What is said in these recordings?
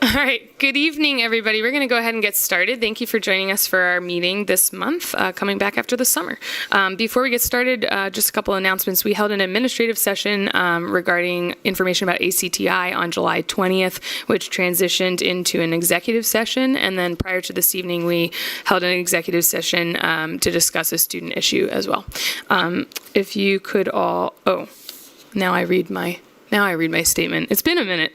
All right. Good evening, everybody. We're going to go ahead and get started. Thank you for joining us for our meeting this month, coming back after the summer. Before we get started, just a couple announcements. We held an administrative session regarding information about ACTI on July 20th, which transitioned into an executive session. And then prior to this evening, we held an executive session to discuss a student issue as well. If you could all, now I read my statement. It's been a minute.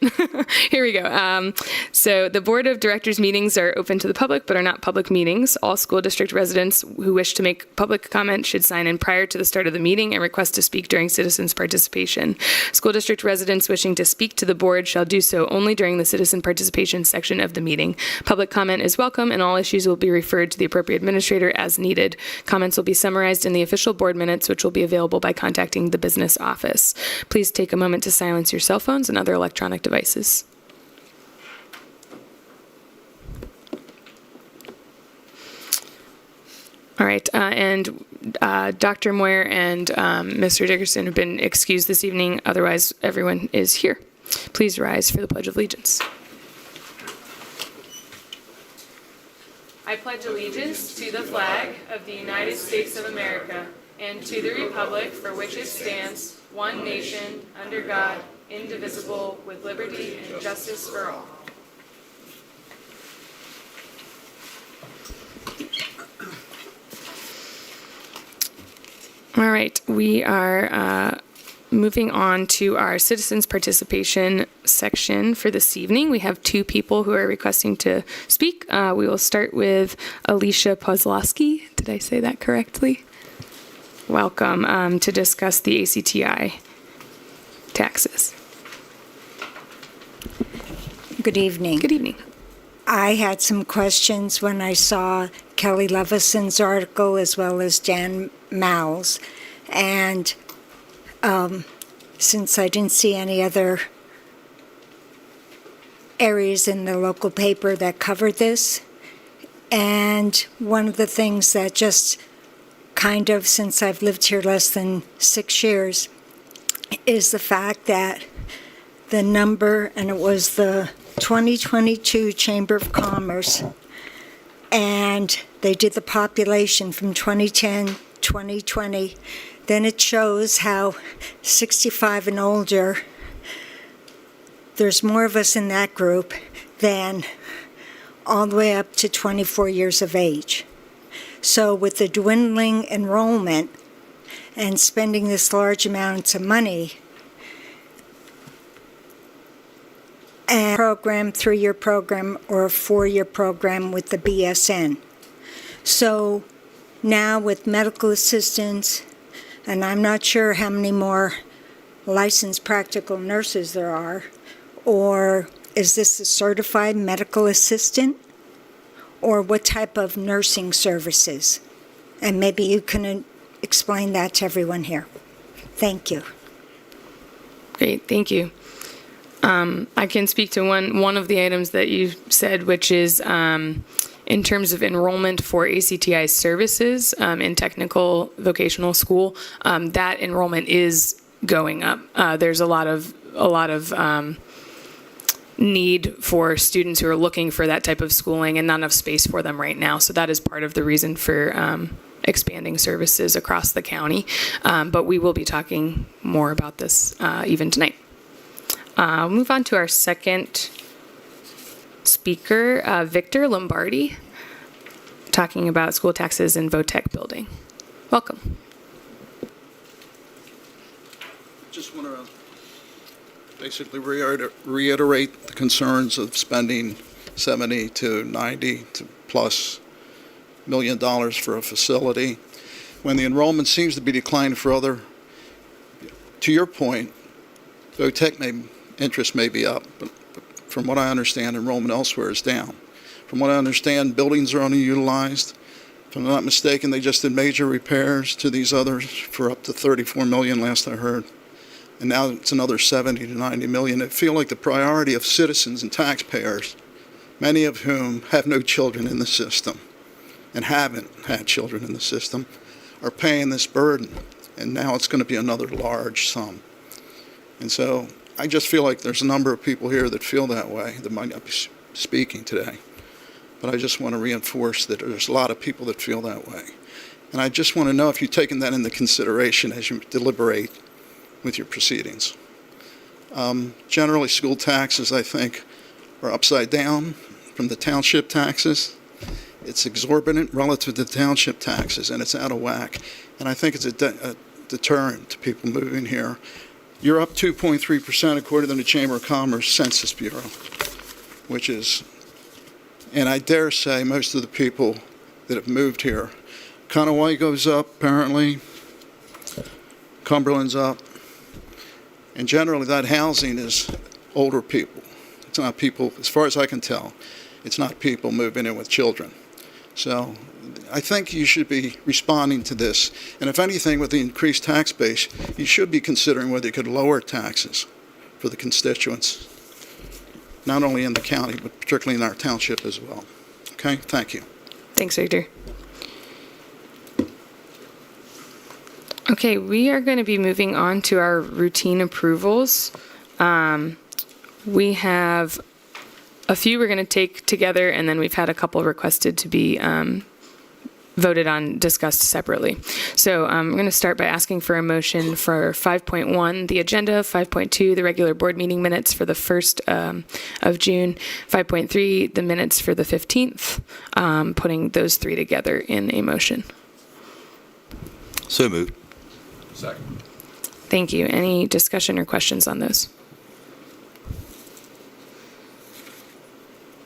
Here we go. So the Board of Directors meetings are open to the public, but are not public meetings. All school district residents who wish to make public comment should sign in prior to the start of the meeting and request to speak during citizens' participation. School district residents wishing to speak to the board shall do so only during the citizen participation section of the meeting. Public comment is welcome, and all issues will be referred to the appropriate administrator as needed. Comments will be summarized in the official board minutes, which will be available by contacting the business office. Please take a moment to silence your cell phones and other electronic devices. All right, and Dr. Moyer and Mr. Dickerson have been excused this evening. Otherwise, everyone is here. Please rise for the Pledge of Allegiance. I pledge allegiance to the flag of the United States of America and to the republic for which it stands, one nation, under God, indivisible, with liberty and justice for all. All right, we are moving on to our citizens participation section for this evening. We have two people who are requesting to speak. We will start with Alicia Pozlowski. Did I say that correctly? Welcome to discuss the ACTI taxes. Good evening. Good evening. I had some questions when I saw Kelly Levison's article as well as Jan Mao's. And since I didn't see any other areas in the local paper that covered this, and one of the things that just kind of, since I've lived here less than 6 years, is the fact that the number, and it was the 2022 Chamber of Commerce, and they did the population from 2010, 2020. Then it shows how 65 and older, there's more of us in that group than all the way up to 24 years of age. So with the dwindling enrollment and spending this large amounts of money, and program, 3-year program or a 4-year program with the BSN. So now with medical assistants, and I'm not sure how many more licensed practical nurses there are, or is this a certified medical assistant, or what type of nursing services? And maybe you can explain that to everyone here. Thank you. Great, thank you. I can speak to one of the items that you said, which is in terms of enrollment for ACTI services in technical vocational school. That enrollment is going up. There's a lot of need for students who are looking for that type of schooling and not enough space for them right now. So that is part of the reason for expanding services across the county. But we will be talking more about this even tonight. We'll move on to our second speaker, Victor Lombardi, talking about school taxes in VOTEC building. Welcome. Just want to basically reiterate the concerns of spending 70 to 90 to plus $1 million for a facility when the enrollment seems to be declining for other. To your point, VOTEC interest may be up, but from what I understand, enrollment elsewhere is down. From what I understand, buildings are underutilized. If I'm not mistaken, they just did major repairs to these others for up to $34 million last I heard. And now it's another 70 to 90 million. I feel like the priority of citizens and taxpayers, many of whom have no children in the system and haven't had children in the system, are paying this burden. And now it's going to be another large sum. And so I just feel like there's a number of people here that feel that way that might not be speaking today. But I just want to reinforce that there's a lot of people that feel that way. And I just want to know if you've taken that into consideration as you deliberate with your proceedings. Generally, school taxes, I think, are upside down from the township taxes. It's exorbitant relative to the township taxes, and it's out of whack. And I think it's a deterrent to people moving here. You're up 2.3% according to the Chamber of Commerce Census Bureau, which is, and I dare say most of the people that have moved here, Conaway goes up apparently, Cumberland's up, and generally that housing is older people. It's not people, as far as I can tell, it's not people moving in with children. So I think you should be responding to this. And if anything, with the increased tax base, you should be considering whether you could lower taxes for the constituents, not only in the county, but particularly in our township as well. Okay, thank you. Thanks, Victor. Okay, we are going to be moving on to our routine approvals. We have a few we're going to take together, and then we've had a couple requested to be voted on, discussed separately. So I'm going to start by asking for a motion for 5.1, the agenda, 5.2, the regular board meeting minutes for the 1st of June, 5.3, the minutes for the 15th, putting those three together in a motion. So moved. Second. Thank you. Any discussion or questions on those?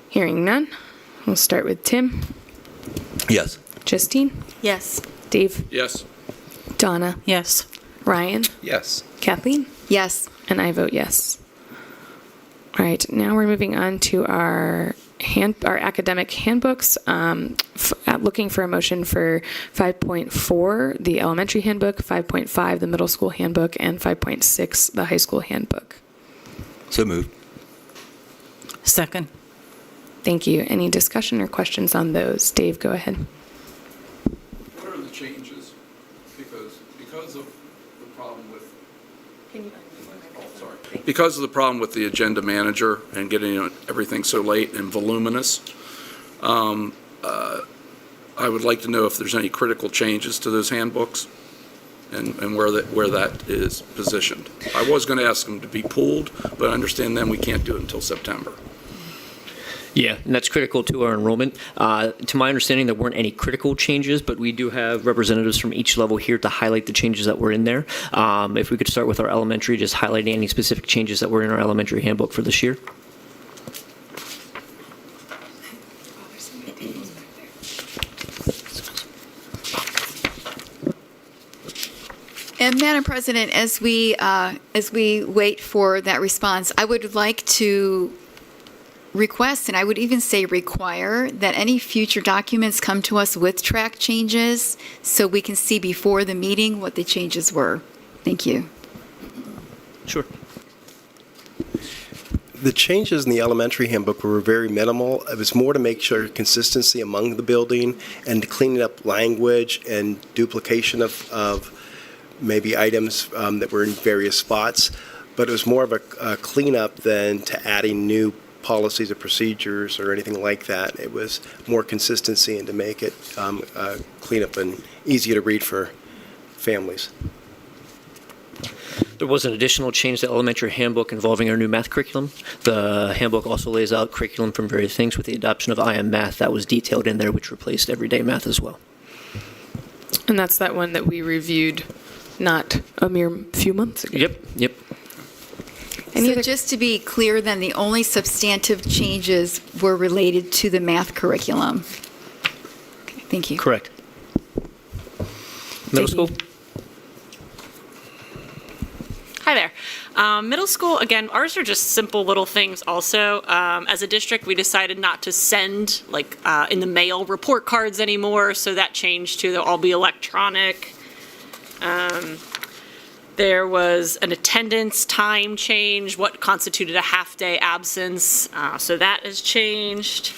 Hearing none, we'll start with Tim. Yes. Justine? Yes. Dave? Yes. Donna? Yes. Ryan? Yes. Kathleen? Yes. And I vote yes. All right, now we're moving on to our academic handbooks. Looking for a motion for 5.4, the elementary handbook, 5.5, the middle school handbook, and 5.6, the high school handbook. So moved. Second. Thank you. Any discussion or questions on those? Dave, go ahead. What are the changes? Because of the problem with. Because of the problem with the agenda manager and getting everything so late and voluminous, I would like to know if there's any critical changes to those handbooks and where that is positioned. I was going to ask them to be pooled, but I understand then we can't do it until September. Yeah, and that's critical to our enrollment. To my understanding, there weren't any critical changes, but we do have representatives from each level here to highlight the changes that were in there. If we could start with our elementary, just highlighting any specific changes that were in our elementary handbook for this year. And Madam President, as we wait for that response, I would like to request, and I would even say require, that any future documents come to us with track changes so we can see before the meeting what the changes were. Thank you. Sure. The changes in the elementary handbook were very minimal. It was more to make sure consistency among the building and to clean up language and duplication of maybe items that were in various spots. But it was more of a cleanup than to adding new policies or procedures or anything like that. It was more consistency and to make it clean up and easier to read for families. There was an additional change to the elementary handbook involving our new math curriculum. The handbook also lays out curriculum from various things with the adoption of IM Math that was detailed in there, which replaced everyday math as well. And that's that one that we reviewed not a mere few months ago. Yep. So just to be clear, then, the only substantive changes were related to the math curriculum. Okay, thank you. Correct. Middle school? Hi there. Middle school, again, ours are just simple little things also. As a district, we decided not to send, in the mail report cards anymore, so that changed to they'll all be electronic. There was an attendance time change, what constituted a half-day absence, so that has changed.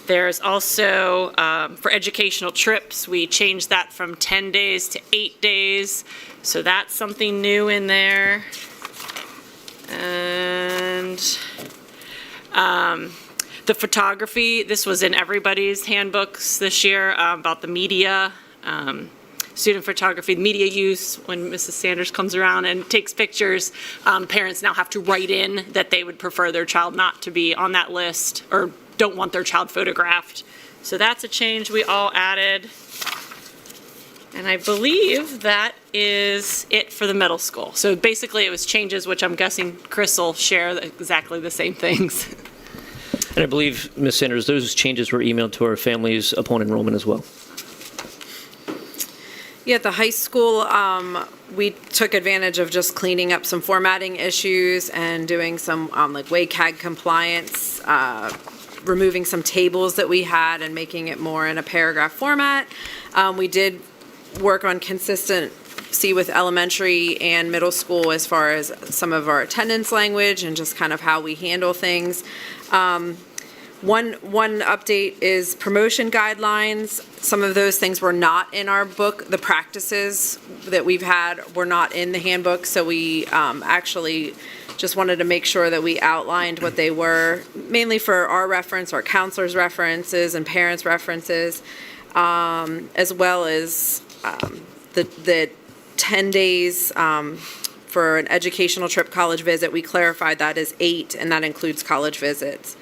There's also, for educational trips, we changed that from 10 days to 8 days, so that's something new in there. And the photography, this was in everybody's handbooks this year about the media, student photography, media use. When Mrs. Sanders comes around and takes pictures, parents now have to write in that they would prefer their child not to be on that list or don't want their child photographed. So that's a change we all added. And I believe that is it for the middle school. So basically it was changes, which I'm guessing Chris will share exactly the same things. And I believe, Ms. Sanders, those changes were emailed to our families upon enrollment as well. Yeah, at the high school, we took advantage of just cleaning up some formatting issues and doing some like WCAG compliance, removing some tables that we had and making it more in a paragraph format. We did work on consistency with elementary and middle school as far as some of our attendance language and just kind of how we handle things. One update is promotion guidelines. Some of those things were not in our book. The practices that we've had were not in the handbook, so we actually just wanted to make sure that we outlined what they were, mainly for our reference, our counselors' references, and parents' references, as well as the 10 days for an educational trip college visit. We clarified that as 8, and that includes college visits.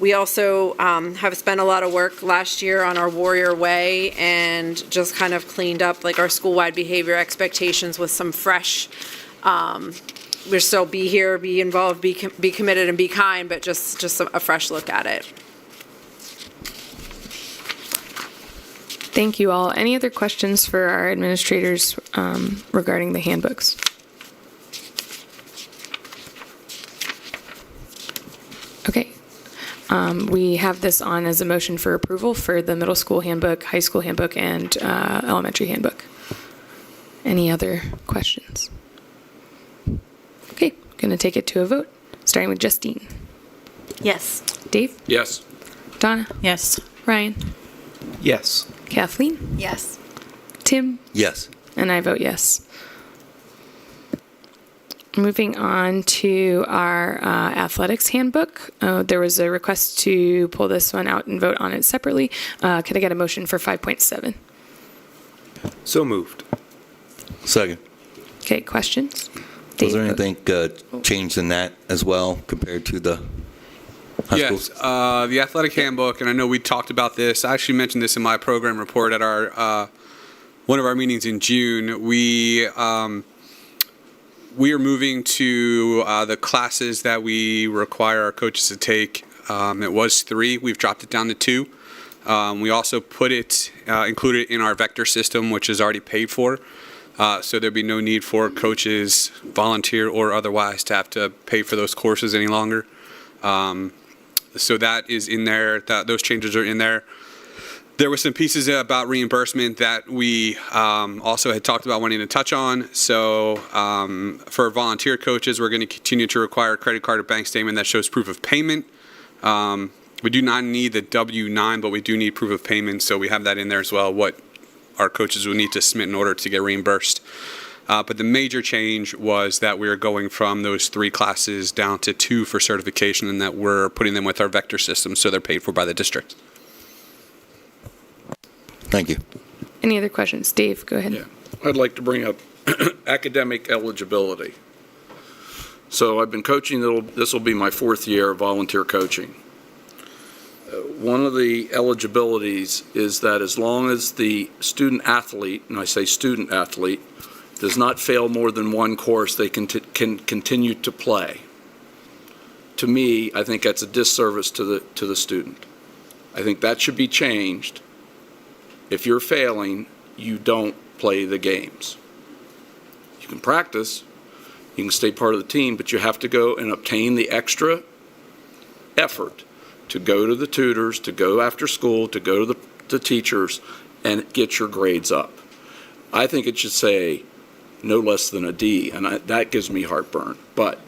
We also have spent a lot of work last year on our Warrior Way and just kind of cleaned up like our school-wide behavior expectations with some fresh, we're still be here, be involved, be committed, and be kind, but just a fresh look at it. Thank you all. Any other questions for our administrators regarding the handbooks? Okay. We have this on as a motion for approval for the middle school handbook, high school handbook, and elementary handbook. Any other questions? Okay, going to take it to a vote, starting with Justine. Yes. Dave? Yes. Donna? Yes. Ryan? Yes. Kathleen? Yes. Tim? Yes. And I vote yes. Moving on to our athletics handbook. There was a request to pull this one out and vote on it separately. Could I get a motion for 5.7? So moved. Second. Okay, questions? Was there Dave? anything changed in that as well compared to the high Yes, schools? the athletic handbook, and I know we talked about this. I actually mentioned this in my program report at our one of our meetings in June. We are moving to the classes that we require our coaches to take. It was 3. We've dropped it down to 2. We also put it, included in our vector system, which is already paid for. So there'd be no need for coaches, volunteer or otherwise, to have to pay for those courses any longer. So that is in there. Those changes are in there. There were some pieces about reimbursement that we also had talked about wanting to touch on. So for volunteer coaches, we're going to continue to require a credit card or bank statement that shows proof of payment. We do not need the W-9, but we do need proof of payment. So we have that in there as well, what our coaches will need to submit in order to get reimbursed. But the major change was that we are going from those 3 classes down to 2 for certification, and that we're putting them with our vector system so they're paid for by the district. Thank you. Any other questions? Dave, go ahead. Yeah. I'd like to bring up academic eligibility. So I've been coaching, this will be my 4th year of volunteer coaching. One of the eligibilities is that as long as the student athlete, and I say student athlete, does not fail more than 1 course, they can continue to play. To me, I think that's a disservice to the student. I think that should be changed. If you're failing, you don't play the games. You can practice, you can stay part of the team, but you have to go and obtain the extra effort to go to the tutors, to go after school, to go to the teachers, and get your grades up. I think it should say no less than a D, and that gives me heartburn. But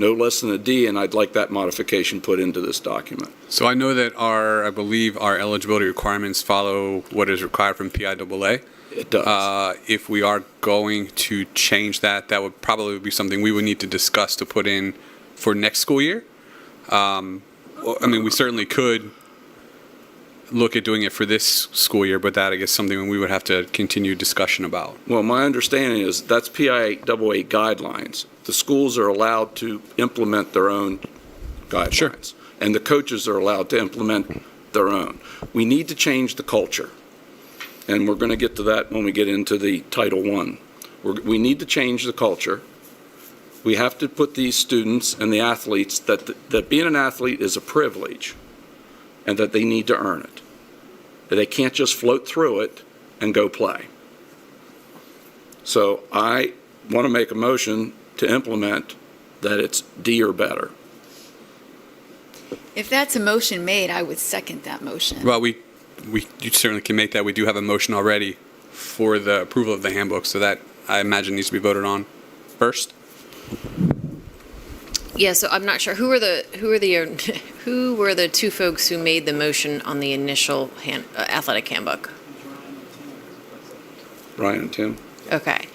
no less than a D, and I'd like that modification put into this document. So I know that I believe our eligibility requirements follow what is required from PIAA. It does. If we are going to change that, that would probably be something we would need to discuss to put in for next school year. We certainly could look at doing it for this school year, but that, I guess, something we would have to continue discussion about. Well, my understanding is that's PIAA guidelines. The schools are allowed to implement their own guidelines. Sure. And the coaches are allowed to implement their own. We need to change the culture. And we're going to get to that when we get into the Title I. We need to change the culture. We have to put these students and the athletes that being an athlete is a privilege and that they need to earn it. That they can't just float through it and go play. So I want to make a motion to implement that it's D or better. If that's a motion made, I would second that motion. Well, you certainly can make that. We do have a motion already for the approval of the handbook, so that, I imagine, needs to be voted on first. Yeah, so I'm not sure who were the two folks who made the motion on the initial athletic handbook. Ryan and Tim? Okay,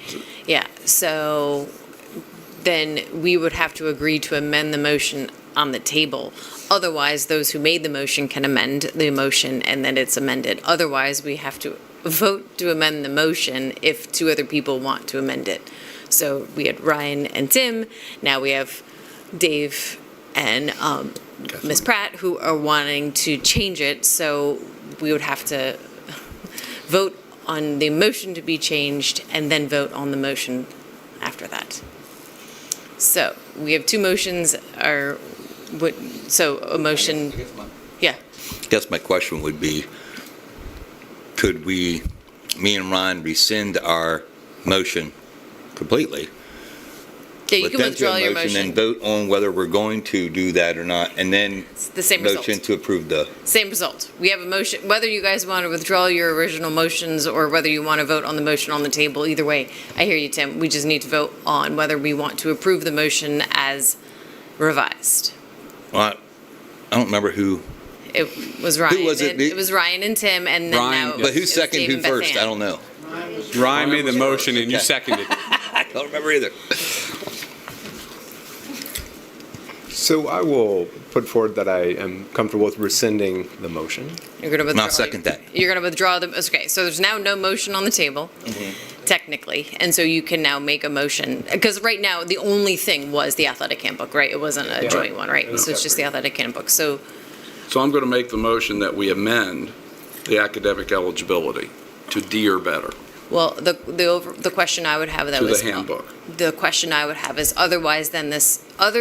yeah. So then we would have to agree to amend the motion on the table. Otherwise, those who made the motion can amend the motion and then it's amended. Otherwise, we have to vote to amend the motion if two other people want to amend it. So we had Ryan and Tim. Now we have Dave and Ms. Pratt who are wanting to change it. So we would have to vote on the motion to be changed and then vote on the motion after that. So we have two motions. So a motion, yeah. I guess my question would be, could me and Ron rescind our motion completely? Yeah, you can withdraw your motion. And motion. vote on whether we're going to do that or not, and then It's the same result. motion to approve the. Same result. We have a motion, whether you guys want to withdraw your original motions or whether you want to vote on the motion on the table, either way, I hear you, Tim. We just need to vote on whether we want to approve the motion as revised. Well, I don't remember who. It was Ryan. was it? It was Ryan and Tim, and then Ryan, now. But who it was seconded Dave who and Beth first? Ann. I don't know. Ryan made the was motion and you Okay. seconded. I don't remember either. So I will put forward that I am comfortable with rescinding the motion. You're going to withdraw. I'll second that. You're going to withdraw the, okay, so there's now no motion on the table, technically, and so you can now make a motion, because right now, the only thing was the athletic handbook, right? It wasn't a joint one, right? So it's just the athletic handbook, so, So I'm going to make the motion that we amend the academic eligibility to D or better well, the question I would have that to the was. handbook. The question I would have is, other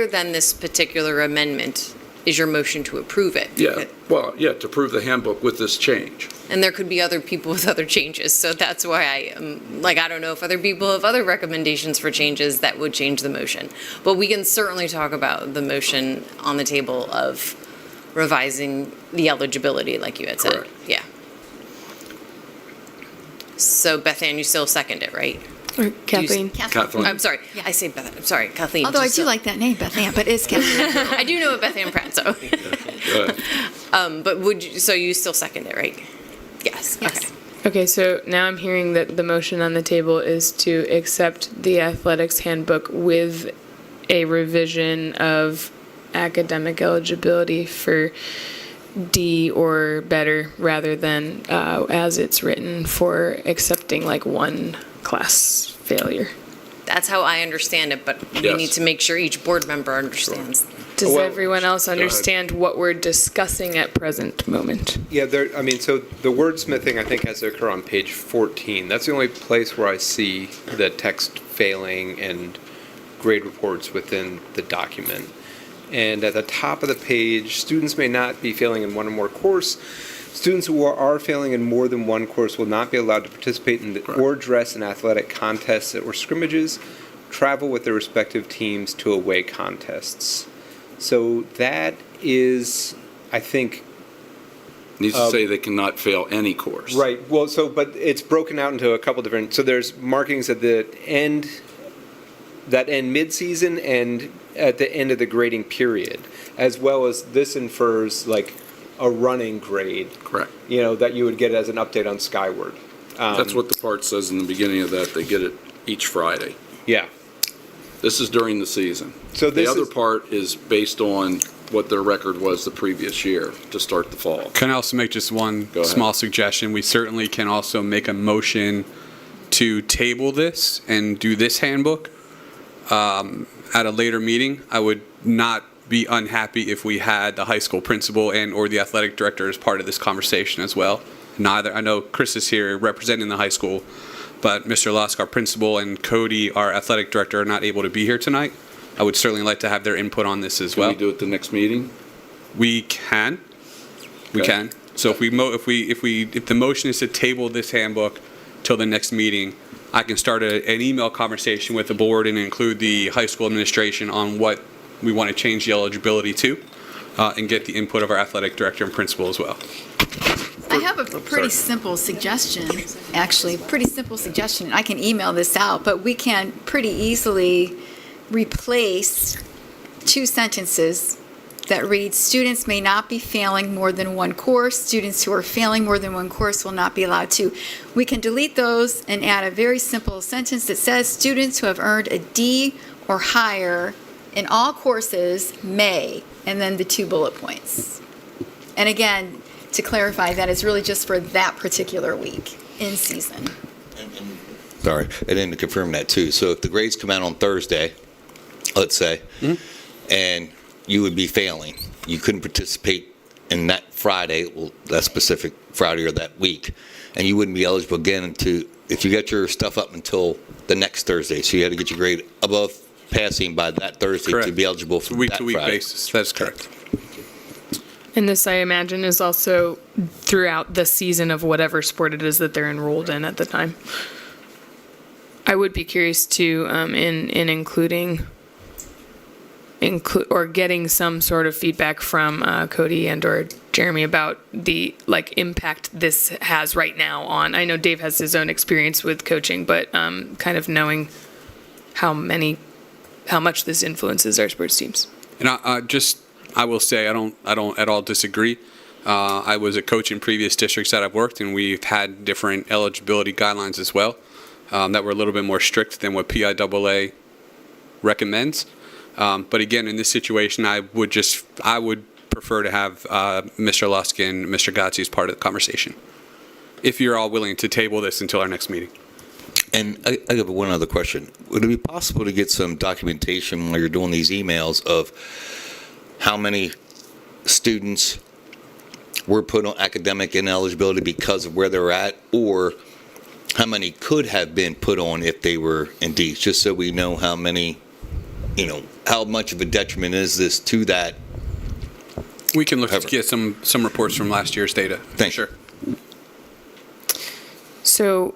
than this particular amendment, is your motion to approve it? Yeah, well, yeah, to approve the handbook with this change. And there could be other people with other changes, so that's why I don't know if other people have other recommendations for changes that would change the motion. But we can certainly talk about the motion on the table of revising the eligibility, like you had said. Correct. Yeah. So Beth Ann, you still second it, right? Or Kathleen. Kathleen. I'm sorry, I say Beth, I'm sorry, Kathleen. Although I Just do so- like that name, Beth Ann, but it's Kathleen. I do know a Beth Ann Pratt, so. Go ahead. But so you still second it, right? Yes. Yes. Okay. Okay, so now I'm hearing that the motion on the table is to accept the athletics handbook with a revision of academic eligibility for D or better rather than as it's written for accepting like one class failure. That's how I understand it, but we Yes. need to make sure each board member understands. Does Well, everyone else ahead. understand what we're discussing at present moment? Yeah, so the wordsmithing, I think, has to occur on page 14. That's the only place where I see the text failing and grade reports within the document. And at the top of the page, students may not be failing in one or more course. Students who are failing in more than one course will not be allowed to participate in or dress in athletic contests or scrimmages, travel with their respective teams to away contests. So that is, I think, Needs to say they cannot fail any course. right. Well, but it's broken out into a couple different. So there's markings at the end, that end mid-season and at the end of the grading period, as well as this infers like a running grade. Correct. That you would get as an update on Skyward. That's what the part says in the beginning of that. They get it each Friday. Yeah. This is during the season. So The other part is based on what their record was the previous year to start the fall. Can I also make just one Go ahead. small suggestion? We certainly can also make a motion to table this and do this handbook at a later meeting. I would not be unhappy if we had the high school principal and or the athletic director as part of this conversation as well. I know Chris is here representing the high school, but Mr. Lusk, our principal, and Cody, our athletic director, are not able to be here tonight. I would certainly like to have their input on this as well. Can we do it the next meeting? We can. We Okay. can. So if the motion is to table this handbook till the next meeting, I can start an email conversation with the board and include the high school administration on what we want to change the eligibility to, and get the input of our athletic director and principal as well. I have a pretty simple suggestion, actually, pretty simple suggestion. I can email this out, but we can pretty easily replace 2 sentences that read, students may not be failing more than one course. Students who are failing more than one course will not be allowed to. We can delete those and add a very simple sentence that says, students who have earned a D or higher in all courses may, and then the 2 bullet points. And again, to clarify, that is really just for that particular week in season. Sorry, and then to confirm that too. So if the grades come out on Thursday, let's say, and you would be failing, you couldn't participate in that Friday, that specific Friday or that week, and you wouldn't be eligible again if you got your stuff up until the next Thursday. So you had to get your grade above passing by that Thursday to Correct. be eligible for that Week-to-week Friday. basis. That's correct. And this, I imagine, is also throughout the season of whatever sport it is that they're enrolled in at the time. I would be curious to, in including or getting some sort of feedback from Cody and or Jeremy about the impact this has right now on. I know Dave has his own experience with coaching, but kind of knowing how much this influences our sports teams. And I will say I don't at all disagree. I was a coach in previous districts that I've worked, and we've had different eligibility guidelines as well that were a little bit more strict than what PIAA recommends. But again, in this situation, I would prefer to have Mr. Lusk and Mr. GASD as part of the conversation, if you're all willing to table this until our next meeting. And I have one other question. Would it be possible to get some documentation while you're doing these emails of how many students were put on academic ineligibility because of where they're at, or how many could have been put on if they were in D, just so we know how many, how much of a detriment is this to that? We can look to get some reports from last year's data. Thanks. Sure. So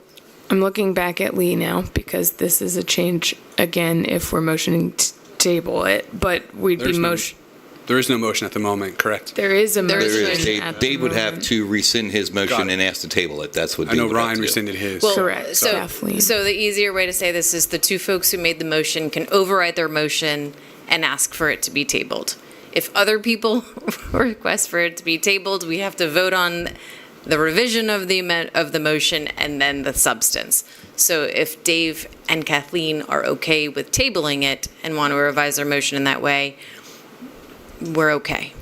I'm looking back at Lee now because this is a change again if we're motioning to table it, but we'd be motion. There is no motion at the moment, correct? There is a There motion. is. at the Dave would have moment. to rescind his Got motion it. and ask to table it. That's what I Dave know would have Ryan to do. rescinded his. Correct. So, Kathleen. so the easier way to say this is the 2 folks who made the motion can override their motion and ask for it to be tabled. If other people request for it to be tabled, we have to vote on the revision of the motion and then the substance. So if Dave and Kathleen are okay with tabling it and want to revise their motion in that way, we're okay.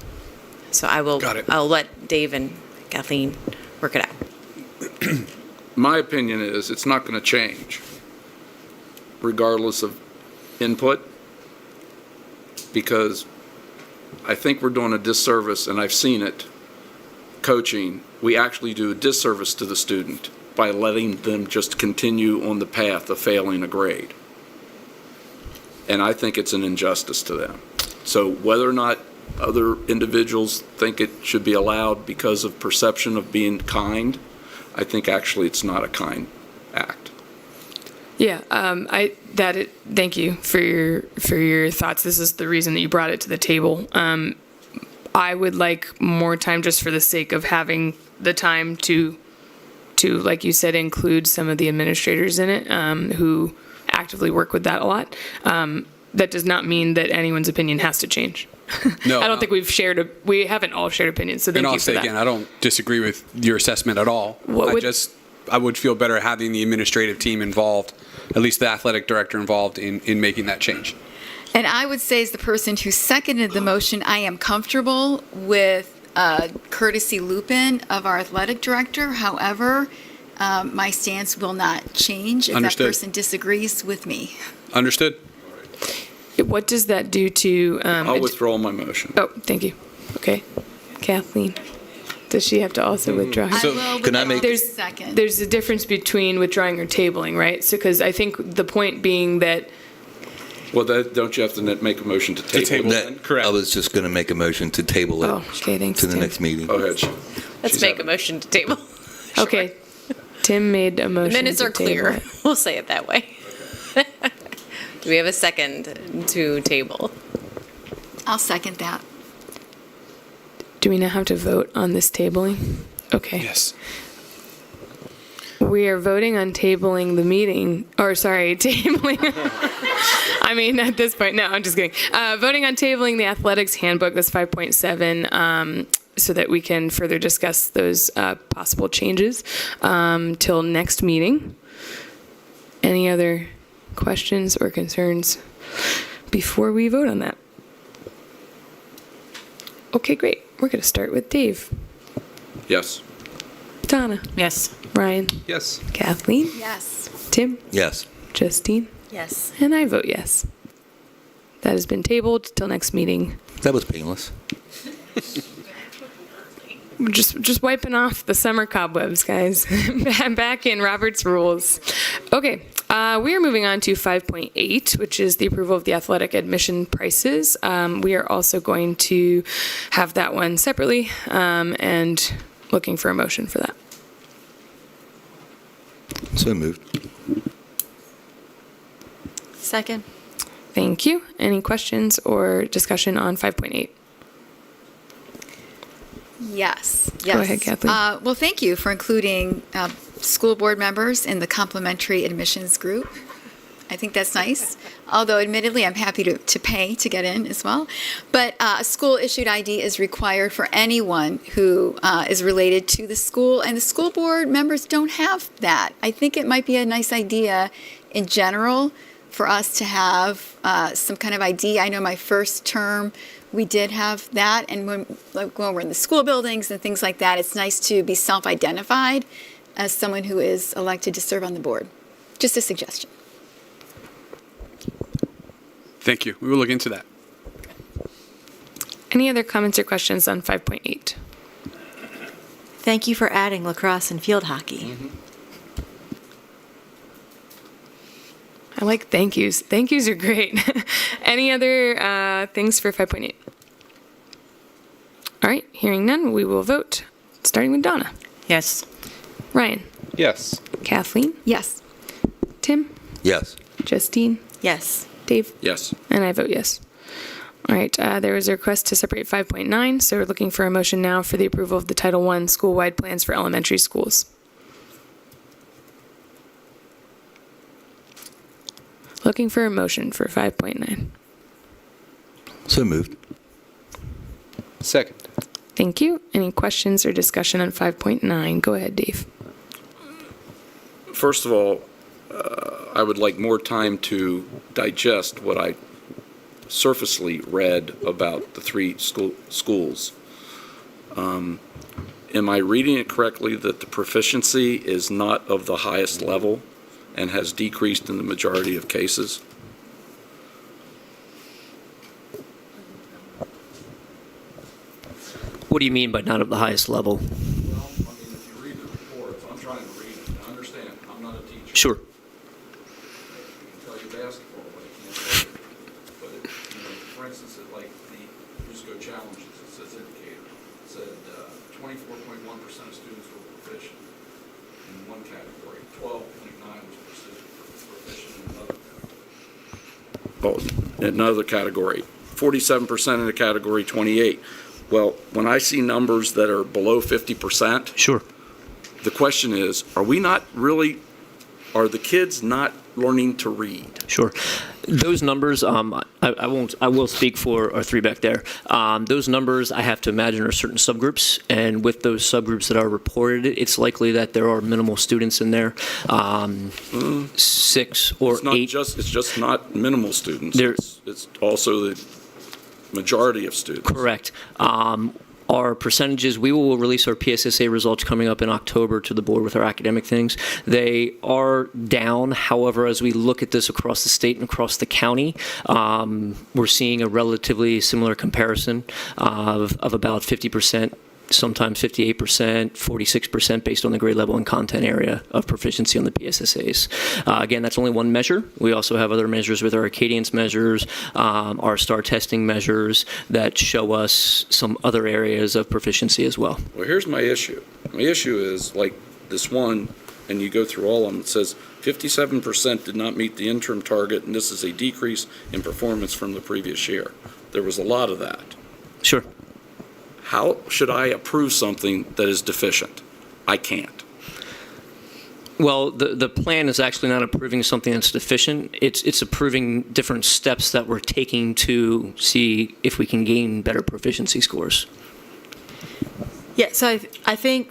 So I'll let Dave and Kathleen work it out. My opinion is it's not going to change, regardless of input, because I think we're doing a disservice, and I've seen it, coaching. We actually do a disservice to the student by letting them just continue on the path of failing a grade. And I think it's an injustice to them. So whether or not other individuals think it should be allowed because of perception of being kind, I think actually it's not a kind act. Yeah, thank you for your thoughts. This is the reason that you brought it to the table. I would like more time just for the sake of having the time to like you said, include some of the administrators in it who actively work with that a lot. that does not mean that anyone's opinion has to change. No, I don't think we haven't all shared opinions, so thank and I'll you for say that. again, I don't disagree with your assessment at all. I would feel better having the administrative team involved, at least the athletic director involved in making that change. And I would say, as the person who seconded the motion, I am comfortable with courtesy loop-in of our athletic director. However, my stance will not change if Understood. that person disagrees with me. Understood? What does that do to? I'll withdraw my motion. Oh, thank you. Okay, Kathleen, does she have to also withdraw? So, I will can I withdraw make- the There's second. There's a difference between withdrawing or tabling, right? So, because I think the point being that Well, don't you have to make a motion to table? table. it then? Correct. I was just going to make a motion to table it oh, okay, thanks. to the Tim. next meeting. Go ahead. Let's She's make a having- motion to table. Okay, Tim made a The motion. minutes to are table clear. it. We'll say it that way. Do we have a second to table? I'll second that. Do we now have to vote on this tabling? Okay. Yes. We are voting on tabling the meeting, or sorry, tabling. I mean, at this point, no, I'm just kidding. Voting on tabling the athletics handbook, that's 5.7, so that we can further discuss those possible changes till next meeting. Any other questions or concerns before we vote on that? Okay, great. We're going to start with Dave, Yes. Donna, Yes. Ryan, Yes. Kathleen, Yes. Tim, Yes. Justine, Yes. and I vote yes. That has been tabled till next meeting. That was painless. We're just wiping off the summer cobwebs, guys. Back in Robert's rules. Okay, we are moving on to 5.8, which is the approval of the athletic admission prices. We are also going to have that one separately and looking for a motion for that. So moved. Second. Thank you. Any questions or discussion on 5.8? Yes. Go ahead, Kathleen. Well, thank you for including school board members in the complimentary admissions group. I think that's nice. Although admittedly, I'm happy to pay to get in as well. But a school-issued ID is required for anyone who is related to the school, and the school board members don't have that. I think it might be a nice idea in general for us to have some kind of ID. I know my first term, we did have that, and when we're in the school buildings and things like that, it's nice to be self-identified as someone who is elected to serve on the board. Just a suggestion. Thank you. We will look into that. Any other comments or questions on 5.8? Thank you for adding lacrosse and field hockey. I like thank yous. Thank yous are great. Any other things for 5.8? All right, hearing none, we will vote, starting with Donna. Yes. Ryan, Yes. Kathleen, Yes. Tim, Yes. Justine, Yes. Dave, Yes. and I vote yes. All right, there was a request to separate 5.9, so we're looking for a motion now for the approval of the Title I school-wide plans for elementary schools. Looking for a motion for 5.9. So moved. Second. Thank you. Any questions or discussion on 5.9? Go ahead, Dave. First of all, I would like more time to digest what I surfacely read about the three schools. Am I reading it correctly that the proficiency is not of the highest level and has decreased in the majority of cases? What do you mean by not at the highest level? Well, I mean, if you read the reports, I'm trying to read it. I understand, I'm not a teacher. Sure. I can tell you basketball, but I can't tell you. But, for instance, like the Fusco Challenges, it says indicator, it said 24.1% of students were proficient in one category, 12.9 was proficient in another category. Oh, in another category, 47% in the category 28. Well, when I see numbers that are below 50%, Sure. the question is, are the kids not learning to read? Sure. Those numbers, I will speak for our three back there. Those numbers, I have to imagine, are certain subgroups, and with those subgroups that are reported, it's likely that there are minimal students in there, 6 or 8. It's just not minimal students. It's also the majority of students. Correct. Our percentages, we will release our PSSA results coming up in October to the board with our academic things. They are down. However, as we look at this across the state and across the county, we're seeing a relatively similar comparison of about 50%. Sometimes 58%, 46% based on the grade level and content area of proficiency on the PSSAs. Again, that's only one measure. We also have other measures with our Acadience measures, our STAR testing measures that show us some other areas of proficiency as well. Well, here's my issue. My issue is like this one, and you go through all of them, it says 57% did not meet the interim target, and this is a decrease in performance from the previous year. There was a lot of that. Sure. How should I approve something that is deficient? I can't. Well, the plan is actually not approving something that's deficient. It's approving different steps that we're taking to see if we can gain better proficiency scores. Yeah, so I think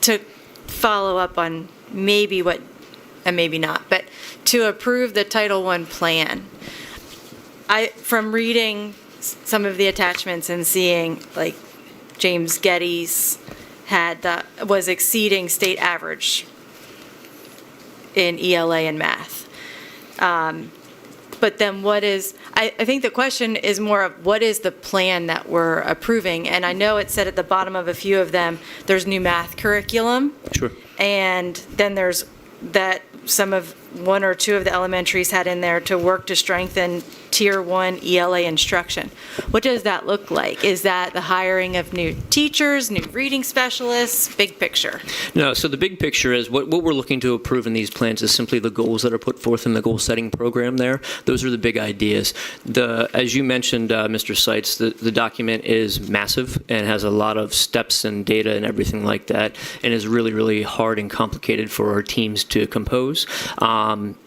to follow up on maybe what, and maybe not, but to approve the Title I plan, from reading some of the attachments and seeing, like, James Getty's was exceeding state average in ELA and math. But then I think the question is more of what is the plan that we're approving? And I know it said at the bottom of a few of them, there's new math curriculum. Sure. And then there's that one or two of the elementaries had in there to work to strengthen Tier 1 ELA instruction. What does that look like? Is that the hiring of new teachers, new reading specialists, big picture? No, so the big picture is what we're looking to approve in these plans is simply the goals that are put forth in the goal-setting program there. Those are the big ideas. As you mentioned, Mr. Seitz, the document is massive and has a lot of steps and data and everything like that, and is really, really hard and complicated for our teams to compose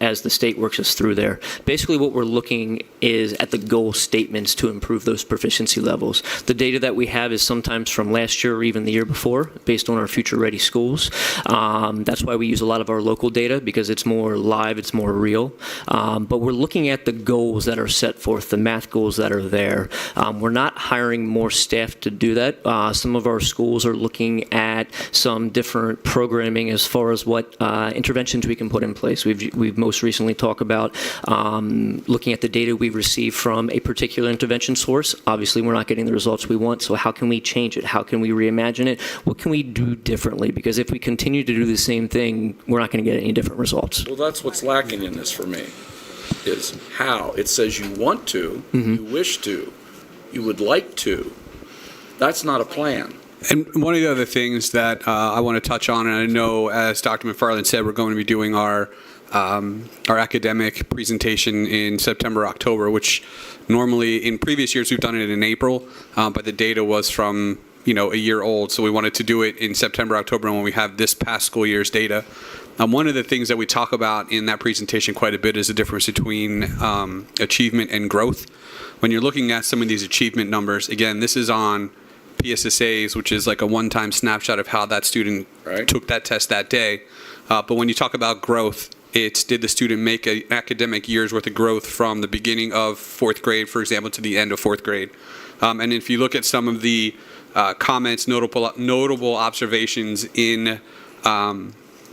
as the state works us through there. Basically, what we're looking is at the goal statements to improve those proficiency levels. The data that we have is sometimes from last year or even the year before, based on our future-ready schools. That's why we use a lot of our local data, because it's more live, it's more real. But we're looking at the goals that are set forth, the math goals that are there. We're not hiring more staff to do that. Some of our schools are looking at some different programming as far as what interventions we can put in place. We've most recently talked about looking at the data we receive from a particular intervention source. Obviously, we're not getting the results we want, so how can we change it? How can we reimagine it? What can we do differently? Because if we continue to do the same thing, we're not going to get any different results. Well, that's what's lacking in this for me, is how. It says you want to, you wish to, you would like to. That's not a plan. And one of the other things that I want to touch on, and I know, as Dr. McFarland said, we're going to be doing our academic presentation in September, October, which normally in previous years we've done it in April, but the data was from a year old, so we wanted to do it in September, October, when we have this past school year's data. One of the things that we talk about in that presentation quite a bit is the difference between achievement and growth. When you're looking at some of these achievement numbers, again, this is on PSSAs, which is like a one-time snapshot of how that student took that test that day. But when you talk about growth, it's did the student make an academic year's worth of growth from the beginning of fourth grade, for example, to the end of fourth grade. And if you look at some of the comments, notable observations in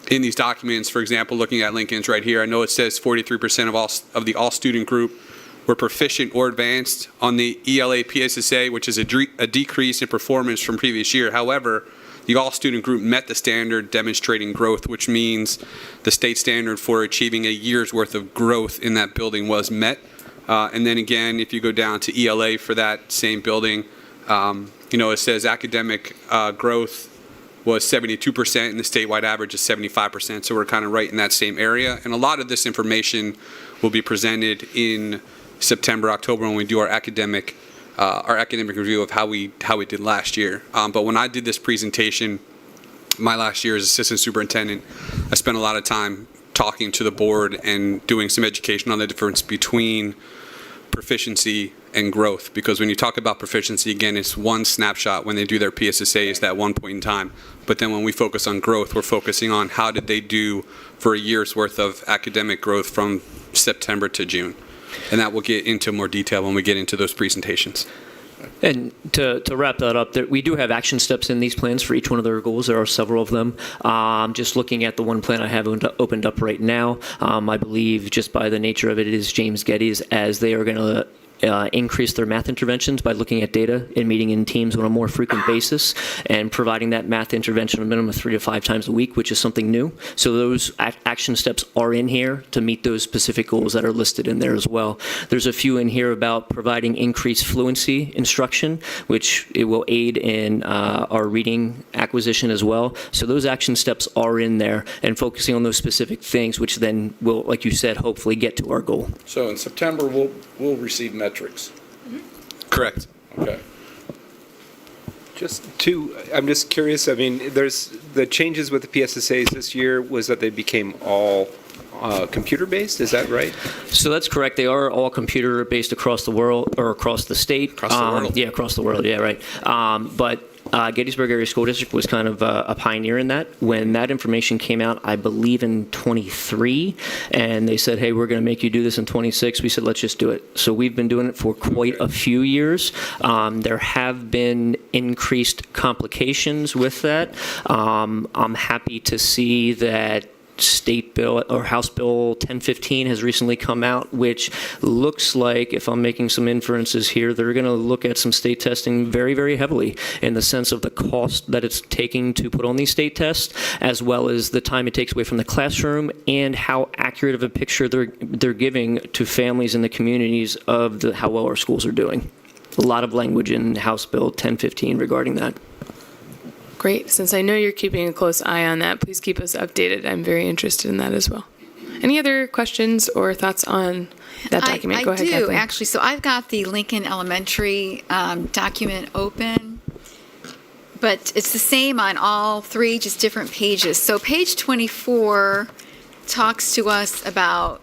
these documents, for example, looking at Lincoln's right here, I know it says 43% of the all-student group were proficient or advanced on the ELA PSSA, which is a decrease in performance from previous year. However, the all-student group met the standard demonstrating growth, which means the state standard for achieving a year's worth of growth in that building was met. And then again, if you go down to ELA for that same building, it says academic growth was 72% and the statewide average is 75%. So we're kind of right in that same area. And a lot of this information will be presented in September, October when we do our academic review of how we did last year. But when I did this presentation, my last year as assistant superintendent, I spent a lot of time talking to the board and doing some education on the difference between proficiency and growth, because when you talk about proficiency, again, it's one snapshot when they do their PSSAs, that one point in time. But then when we focus on growth, we're focusing on how did they do for a year's worth of academic growth from September to June. And that will get into more detail when we get into those presentations. And to wrap that up, we do have action steps in these plans for each one of their goals. There are several of them. Just looking at the one plan I have opened up right now, I believe just by the nature of it, it is James Geddes, as they are going to increase their math interventions by looking at data and meeting in teams on a more frequent basis and providing that math intervention a minimum of 3 to 5 times a week, which is something new. So those action steps are in here to meet those specific goals that are listed in there as well. There's a few in here about providing increased fluency instruction, which it will aid in our reading acquisition as well. So those action steps are in there and focusing on those specific things, which then will, like you said, hopefully get to our goal. So in September, we'll receive metrics. Correct. Okay. I'm just curious, I mean, there's the changes with the PSSAs this year was that they became all computer-based, is that right? So that's correct. They are all computer-based across the world, or across the state. Across the world. Yeah, across the world, yeah, right. But Gettysburg Area School District was kind of a pioneer in that. When that information came out, I believe in 23, and they said, hey, we're going to make you do this in 26, we said, let's just do it. So we've been doing it for quite a few years. There have been increased complications with that. I'm happy to see that State Bill or House Bill 1015 has recently come out, which looks like, if I'm making some inferences here, they're going to look at some state testing very, very heavily in the sense of the cost that it's taking to put on these state tests, as well as the time it takes away from the classroom and how accurate of a picture they're giving to families and the communities of how well our schools are doing. A lot of language in House Bill 1015 regarding that. Great. Since I know you're keeping a close eye on that, please keep us updated. I'm very interested in that as well. Any other questions or thoughts on that document? Go ahead, I do, Kathleen. actually. So I've got the Lincoln Elementary document open, but it's the same on all 3, just different pages. So page 24 talks to us about,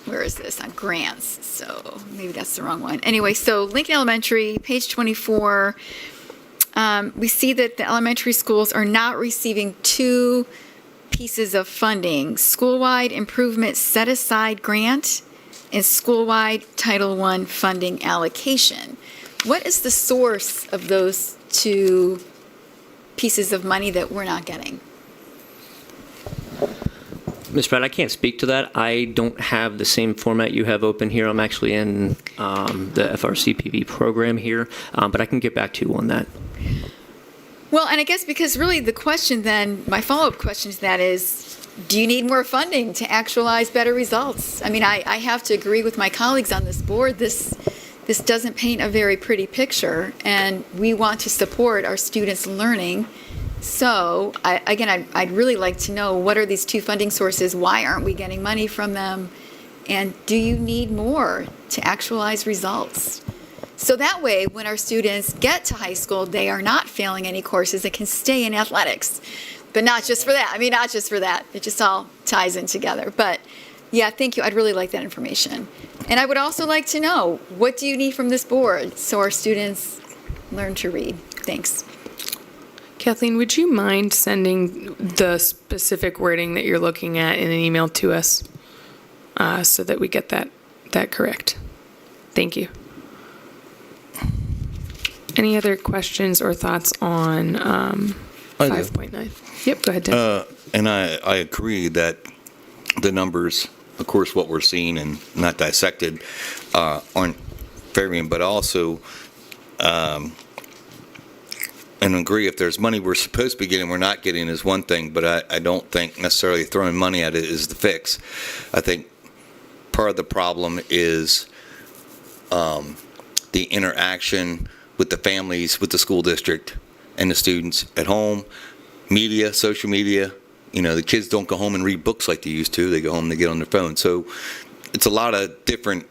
where is this? On grants. So maybe that's the wrong one. Anyway, so Lincoln Elementary, page 24, we see that the elementary schools are not receiving 2 pieces of funding: school-wide improvement set-aside grant and school-wide Title I funding allocation. What is the source of those 2 pieces of money that we're not getting? Ms. Pratt, I can't speak to that. I don't have the same format you have open here. I'm actually in the FRCPV program here, but I can get back to you on that. Well, and I guess because really the question then, my follow-up question to that is, do you need more funding to actualize better results? I mean, I have to agree with my colleagues on this board. This doesn't paint a very pretty picture, and we want to support our students' learning. So, I'd really like to know, what are these 2 funding sources? Why aren't we getting money from them? And do you need more to actualize results? So that way, when our students get to high school, they are not failing any courses. They can stay in athletics. But not just for that. I mean, not just for that. It just all ties in together. But yeah, thank you. I'd really like that information. And I would also like to know, what do you need from this board so our students learn to read? Thanks. Kathleen, would you mind sending the specific wording that you're looking at in an email to us so that we get that correct? Thank you. Any other questions or thoughts on 5.9? Yep, go ahead, Tim. And I agree that the numbers, of course, what we're seeing and not dissected, aren't varying, but also, and agree if there's money we're supposed to be getting, we're not getting is one thing, but I don't think necessarily throwing money at it is the fix. I think part of the problem is the interaction with the families, with the school district, and the students at home, media, social media. You know, the kids don't go home and read books like they used to. They go home and they get on their phone. So it's a lot of different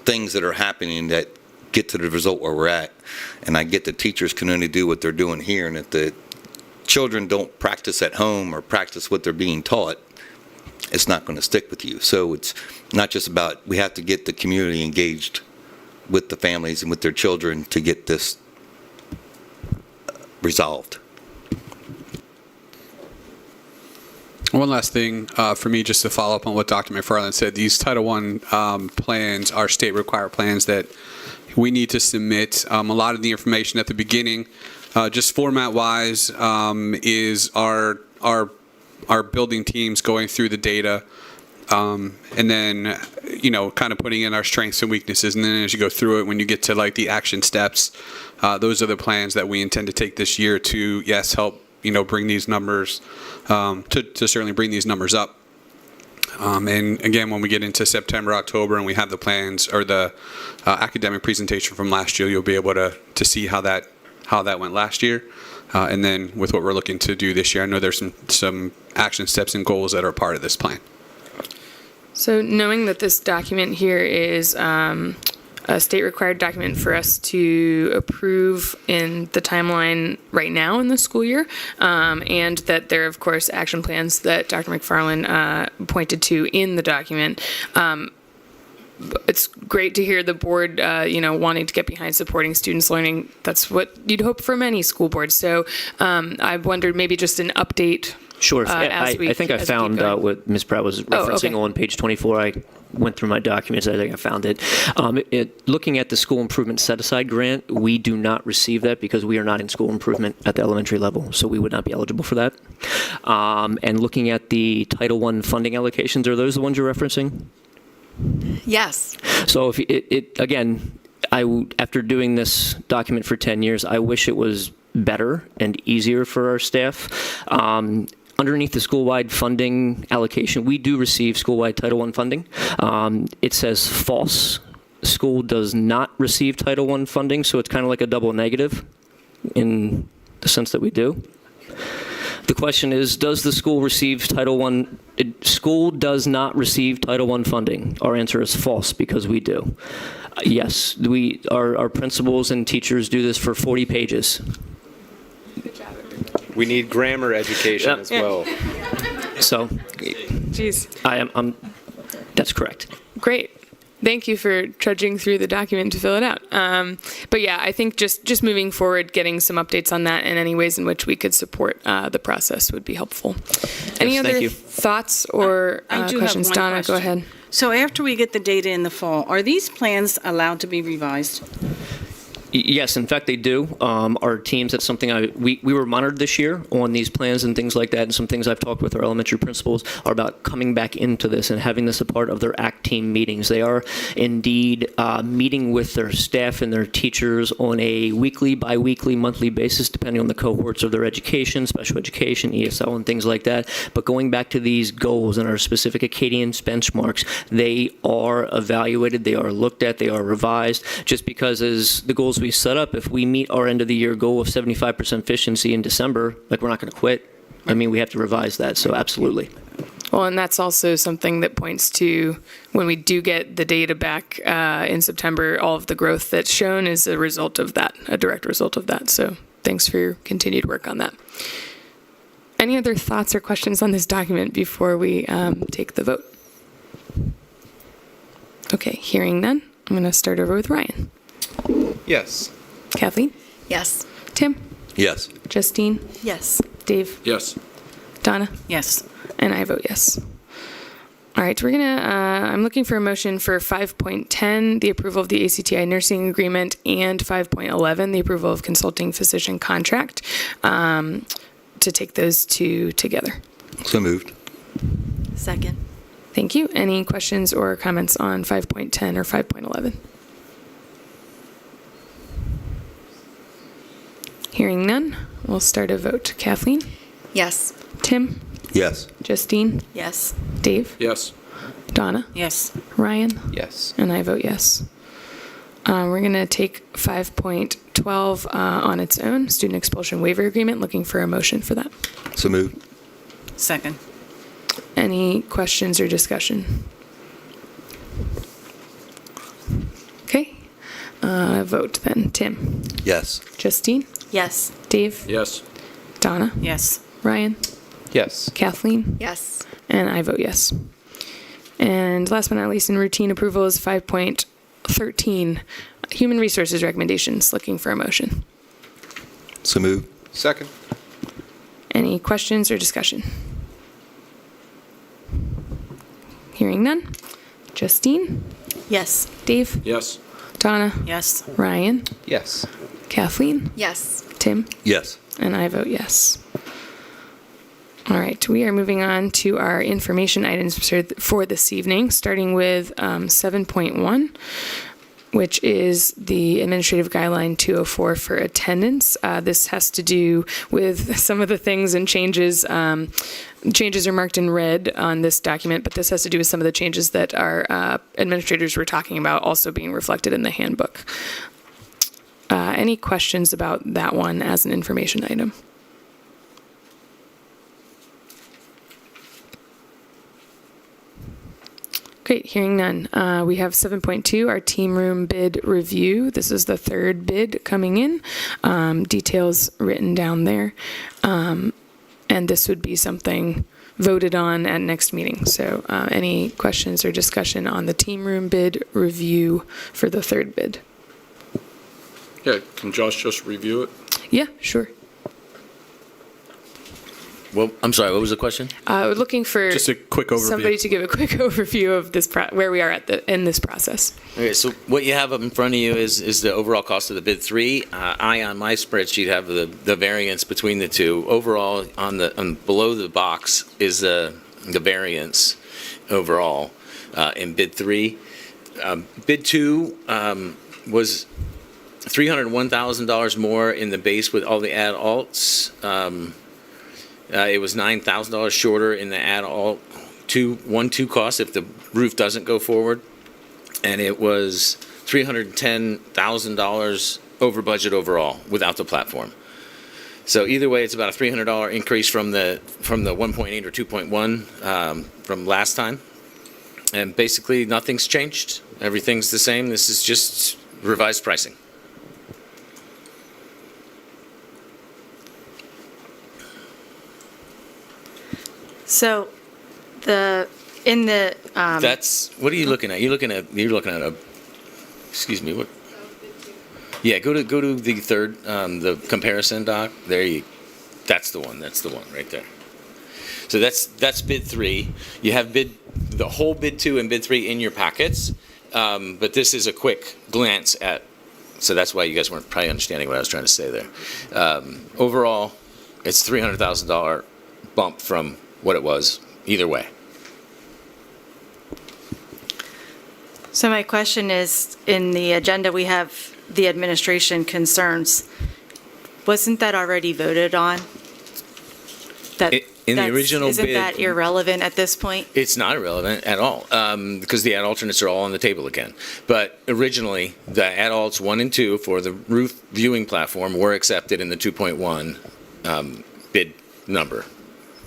things that are happening that get to the result where we're at. And I get the teachers can only do what they're doing here, and if the children don't practice at home or practice what they're being taught, it's not going to stick with you. So it's not just about, we have to get the community engaged with the families and with their children to get this resolved. One last thing for me, just to follow up on what Dr. McFarland said, these Title I plans are state-required plans that we need to submit. A lot of the information at the beginning, just format-wise, is our building teams going through the data, and then, kind of putting in our strengths and weaknesses. And then as you go through it, when you get to like the action steps, those are the plans that we intend to take this year to, yes, help, bring these numbers, to certainly bring these numbers up. And again, when we get into September, October, and we have the plans or the academic presentation from last year, you'll be able to see how that went last year. And then with what we're looking to do this year, I know there's some action steps and goals that are part of this plan. So knowing that this document here is a state-required document for us to approve in the timeline right now in the school year, and that there are, of course, action plans that Dr. McFarland pointed to in the document. It's great to hear the board, wanting to get behind supporting students learning. That's what you'd hope from any school board. So I wondered maybe just an update. Sure. I think I found what Ms. Pratt was referencing on page 24. I went through my documents. I think I found it. Looking at the school improvement set-aside grant, we do not receive that because we are not in school improvement at the elementary level, so we would not be eligible for that. And looking at the Title I funding allocations, are those the ones you're referencing? Yes. So if again, after doing this document for 10 years, I wish it was better and easier for our staff. Underneath the school-wide funding allocation, we do receive school-wide Title I funding. It says false. School does not receive Title I funding, so it's kind of like a double negative in the sense that we do. The question is, does the school receive Title I? School does not receive Title I funding. Our answer is false because we do. Yes, our principals and teachers do this for 40 pages. We need grammar education as well. So, Jeez. That's correct. Great. Thank you for trudging through the document to fill it out. But yeah, I think just moving forward, getting some updates on that and any ways in which we could support the process would be helpful. Any other thoughts or questions? Donna, go ahead. So after we get the data in the fall, are these plans allowed to be revised? Yes, in fact, they do. Our teams, that's something we were monitored this year on these plans and things like that, and some things I've talked with our elementary principals are about coming back into this and having this a part of their ACT team meetings. They are indeed meeting with their staff and their teachers on a weekly, bi-weekly, monthly basis, depending on the cohorts of their education, special education, ESL, and things like that. But going back to these goals and our specific Acadians benchmarks, they are evaluated, they are looked at, they are revised, just because as the goals we set up, if we meet our end of the year goal of 75% efficiency in December, we're not going to quit. I mean, we have to revise that, so absolutely. Well, and that's also something that points to when we do get the data back in September, all of the growth that's shown is a result of that, a direct result of that. So thanks for your continued work on that. Any other thoughts or questions on this document before we take the vote? Okay, hearing none, I'm going to start over with Ryan. Yes. Kathleen? Yes. Tim? Yes. Justine? Yes. Dave? Yes. Donna? Yes. And I vote yes. All right, we're I'm looking for a motion for 5.10, the approval of the ACTI nursing agreement, and 5.11, the approval of consulting physician contract, to take those two together. So moved. Second. Thank you. Any questions or comments on 5.10 or 5.11? Hearing none, we'll start a vote. Kathleen? Yes. Tim? Yes. Justine? Yes. Dave? Yes. Donna? Yes. Ryan? Yes. And I vote yes. We're going to take 5.12 on its own, student expulsion waiver agreement, looking for a motion for that. So moved. Second. Any questions or discussion? Okay. Vote then. Tim? Yes. Justine? Yes. Dave? Yes. Donna? Yes. Ryan? Yes. Kathleen? Yes. And And I vote yes. And last but not least, in routine approval is 5.13, human resources recommendations. Looking for a motion. So move. Second. Any questions or discussion? Hearing none. Justine? Yes. Dave? Yes. Donna? Yes. Ryan? Yes. Kathleen? Yes. Tim? Yes. And I vote yes. All right, we are moving on to our information items for this evening, starting with 7.1, which is the Administrative Guideline 204 for attendance. This has to do with some of the things and changes. Changes are marked in red on this document, but this has to do with some of the changes that our administrators were talking about also being reflected in the handbook. Any questions about that one as an information item? Great, hearing none. We have 7.2, our team room bid review. This is the third bid coming in. Details written down there. And this would be something voted on at next meeting. So any questions or discussion on the team room bid review for the third bid? Yeah, can Josh just review it? Yeah, sure. Well, I'm sorry, what was the question? We're looking for Just a quick overview. somebody to give a quick overview of this where we are in this process. Okay, so what you have up in front of you is the overall cost of the bid 3. I, on my spreadsheet, have the variance between the two. Overall, on below the box is the variance overall in bid 3. Bid 2 was $301,000 more in the base with all the add-alts. It was $9,000 shorter in the add-alt 1-2 cost if the roof doesn't go forward. And it was $310,000 over budget overall without the platform. So either way, it's about a $300 increase from the 1.8 or 2.1 from last time. And basically, nothing's changed. Everything's the same. This is just revised pricing. So That's, what are you looking at? You're looking at a, excuse me, what? Yeah, go to the third, the comparison doc. That's the one right there. So that's bid 3. You have the whole bid 2 and bid 3 in your packets, but this is a quick glance at, so that's why you guys weren't probably understanding what I was trying to say there. Overall, it's $300,000 bump from what it was, either way. So my question is, in the agenda, we have the administration concerns. Wasn't that already voted on? In the original Isn't bid. that irrelevant at this point? It's not irrelevant at all, because the add alternates are all on the table again. But originally, the add alts 1 and 2 for the roof viewing platform were accepted in the 2.1 bid number.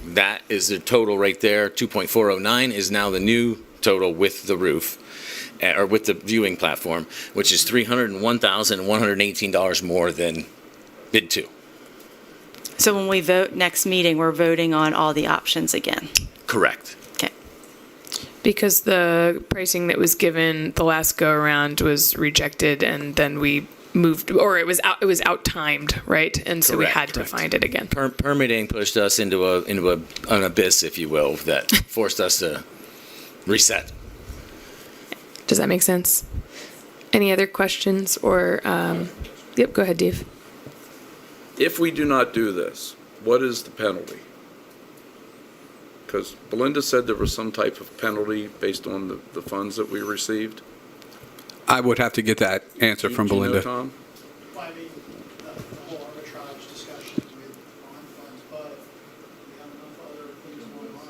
That is the total right there. 2.409 is now the new total with the roof, or with the viewing platform, which is $301,118 more than bid 2. So when we vote next meeting, we're voting on all the options again? Correct. Okay. Because the pricing that was given the last go around was rejected, and then we moved, or it was out timed, right? And so we had to find it again. Permitting pushed us into an abyss, if you will, that forced us to reset. Does that make sense? Any other questions or, yep, go ahead, Dave. If we do not do this, what is the penalty? Because Belinda said there was some type of penalty based on the funds that we received. I would have to get that answer from Do you know, Belinda. Tom? Well, I mean, the whole arbitrage discussion with bond funds, but we have enough other things going on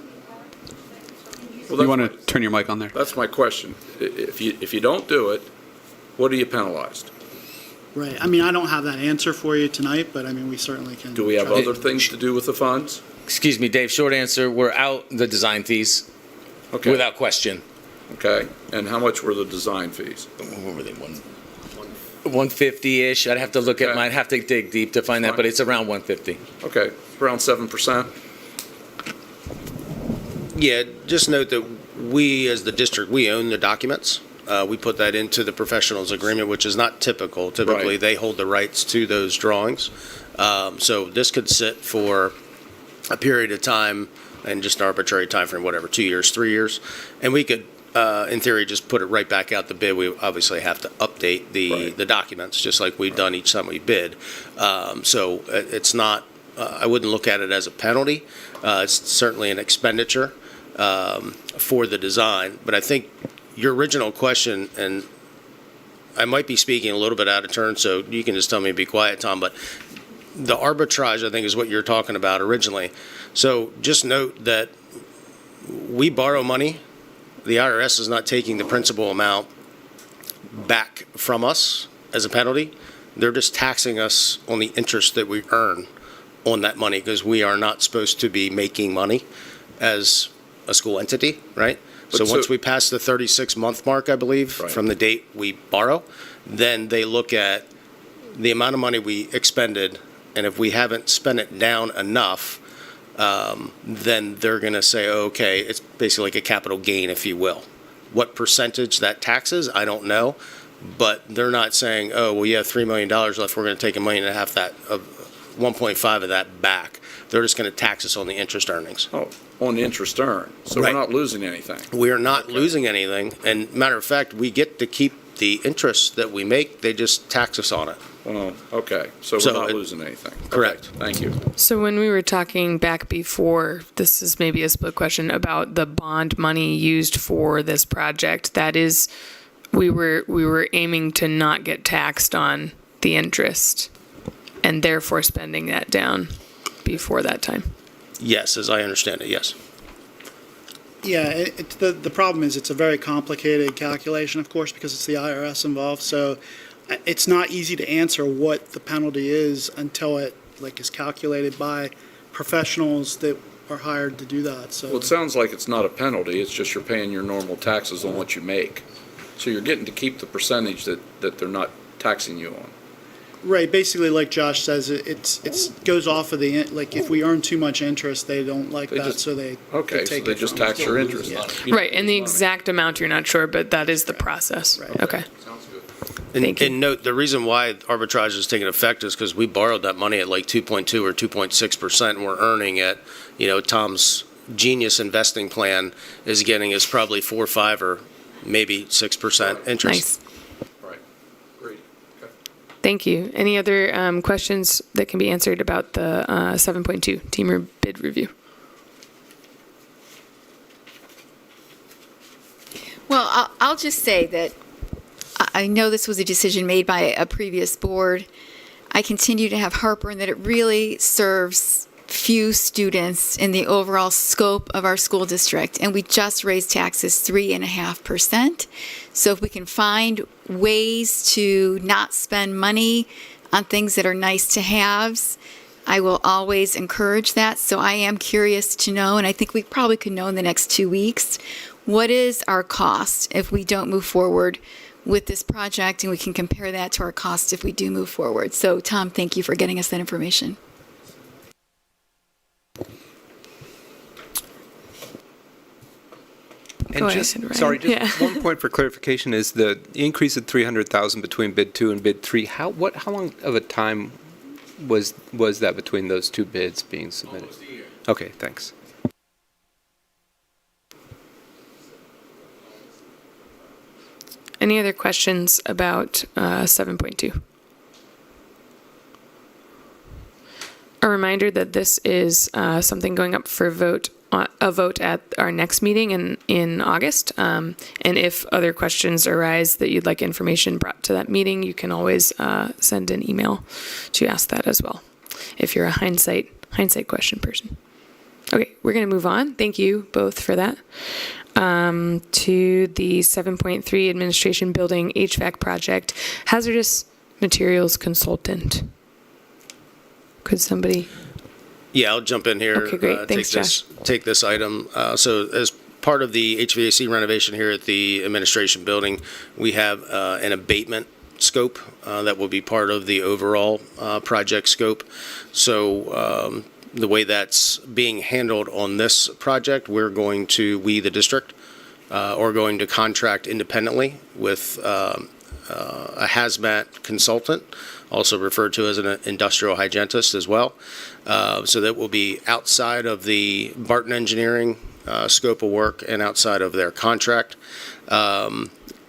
that You want to turn your mic on there? That's my question. If you don't do it, what are you penalized? Right. I mean, I don't have that answer for you tonight, but I mean, we certainly can. Do we have try other things to do with the funds? Excuse me, Dave, short answer, we're out the design fees, Okay. without question. Okay. And how much were the design fees? What were they, 150-ish? I'd have to look at, I'd have to dig deep to find that, but it's around 150. Okay, around 7%. Yeah, just note that we, as the district, we own the documents. We put that into the professionals agreement, which is not typical. Typically, Right. they hold the rights to those drawings. So this could sit for a period of time and just an arbitrary time frame, whatever, 2 years, 3 years. And we could, in theory, just put it right back out the bid. We obviously have to update the documents, just like we've done each time we bid. So it's not, I wouldn't look at it as a penalty. It's certainly an expenditure for the design. But I think your original question, and I might be speaking a little bit out of turn, so you can just tell me to be quiet, Tom, but the arbitrage, I think, is what you're talking about originally. So just note that we borrow money. The IRS is not taking the principal amount back from us as a penalty. They're just taxing us on the interest that we earn on that money, because we are not supposed to be making money as a school entity, right? So once we pass the 36-month mark, I believe, from the date we borrow, then they look at the amount of money we expended, and if we haven't spent it down enough, then they're going to say, okay, it's basically like a capital gain, if you will. What percentage that taxes, I don't know, but they're not saying, oh, well, you have $3 million left, we're going to take $1.5 million that of 1.5 of that back. They're just going to tax us on the interest earnings. Oh, on the interest earned. So Right. we're not losing anything. We are not losing anything, and matter of fact, we get to keep the interest that we make. They just tax us on it. Oh, okay. So So we're not it- losing anything. Correct. Okay, thank you. So when we were talking back before, this is maybe a split question about the bond money used for this project, that is, we were aiming to not get taxed on the interest and therefore spending that down before that time. Yes, as I understand it, yes. Yeah, the problem is it's a very complicated calculation, of course, because it's the IRS involved. So it's not easy to answer what the penalty is until it is calculated by professionals that are hired to do that. So Well, it sounds like it's not a penalty, it's just you're paying your normal taxes on what you make. So you're getting to keep the percentage that they're not taxing you on. right, basically, like Josh says, it goes off of the if we earn too much interest, they don't like They that, just- so they Okay, so take they it just from us. tax your interest on it. You Right, and the exact amount you're not sure, but that is the process. Okay. Sounds good. And note, the reason why arbitrage is taking effect is because we borrowed that money at like 2.2 or 2.6%, and we're earning it. Tom's genius investing plan is getting us probably 4, 5, or maybe 6% interest. Nice. Right. Great. Okay. Thank you. Any other questions that can be answered about the 7.2 team bid review? Well, I'll just say that I know this was a decision made by a previous board. I continue to have heartburn that it really serves few students in the overall scope of our school district, and we just raised taxes 3.5%. So if we can find ways to not spend money on things that are nice to haves, I will always encourage that. So I am curious to know, and I think we probably could know in the next 2 weeks, what is our cost if we don't move forward with this project, and we can compare that to our cost if we do move forward. So Tom, thank you for getting us that information. And Go just, ahead, Ryan. sorry, just Yeah. one point for clarification is the increase of 300,000 between bid 2 and bid 3. How long of a time was that between those two bids being submitted? Almost a year. Okay, thanks. Any other questions about 7.2? A reminder that this is something going up for a vote at our next meeting in August. And if other questions arise that you'd like information brought to that meeting, you can always send an email to ask that as well, if you're a hindsight question person. Okay, we're going to move on. Thank you both for that. To the 7.3 Administration Building HVAC project, hazardous materials consultant. Could somebody? Yeah, I'll jump in here. Okay, great. Thanks, Take this item. So as part of the HVAC renovation here at the administration building, we have an abatement scope that will be part of the overall project scope. So the way that's being handled on this project, we, the district, are going to contract independently with a hazmat consultant, also referred to as an industrial hygienist as well. So that will be outside of the Barton Engineering scope of work and outside of their contract.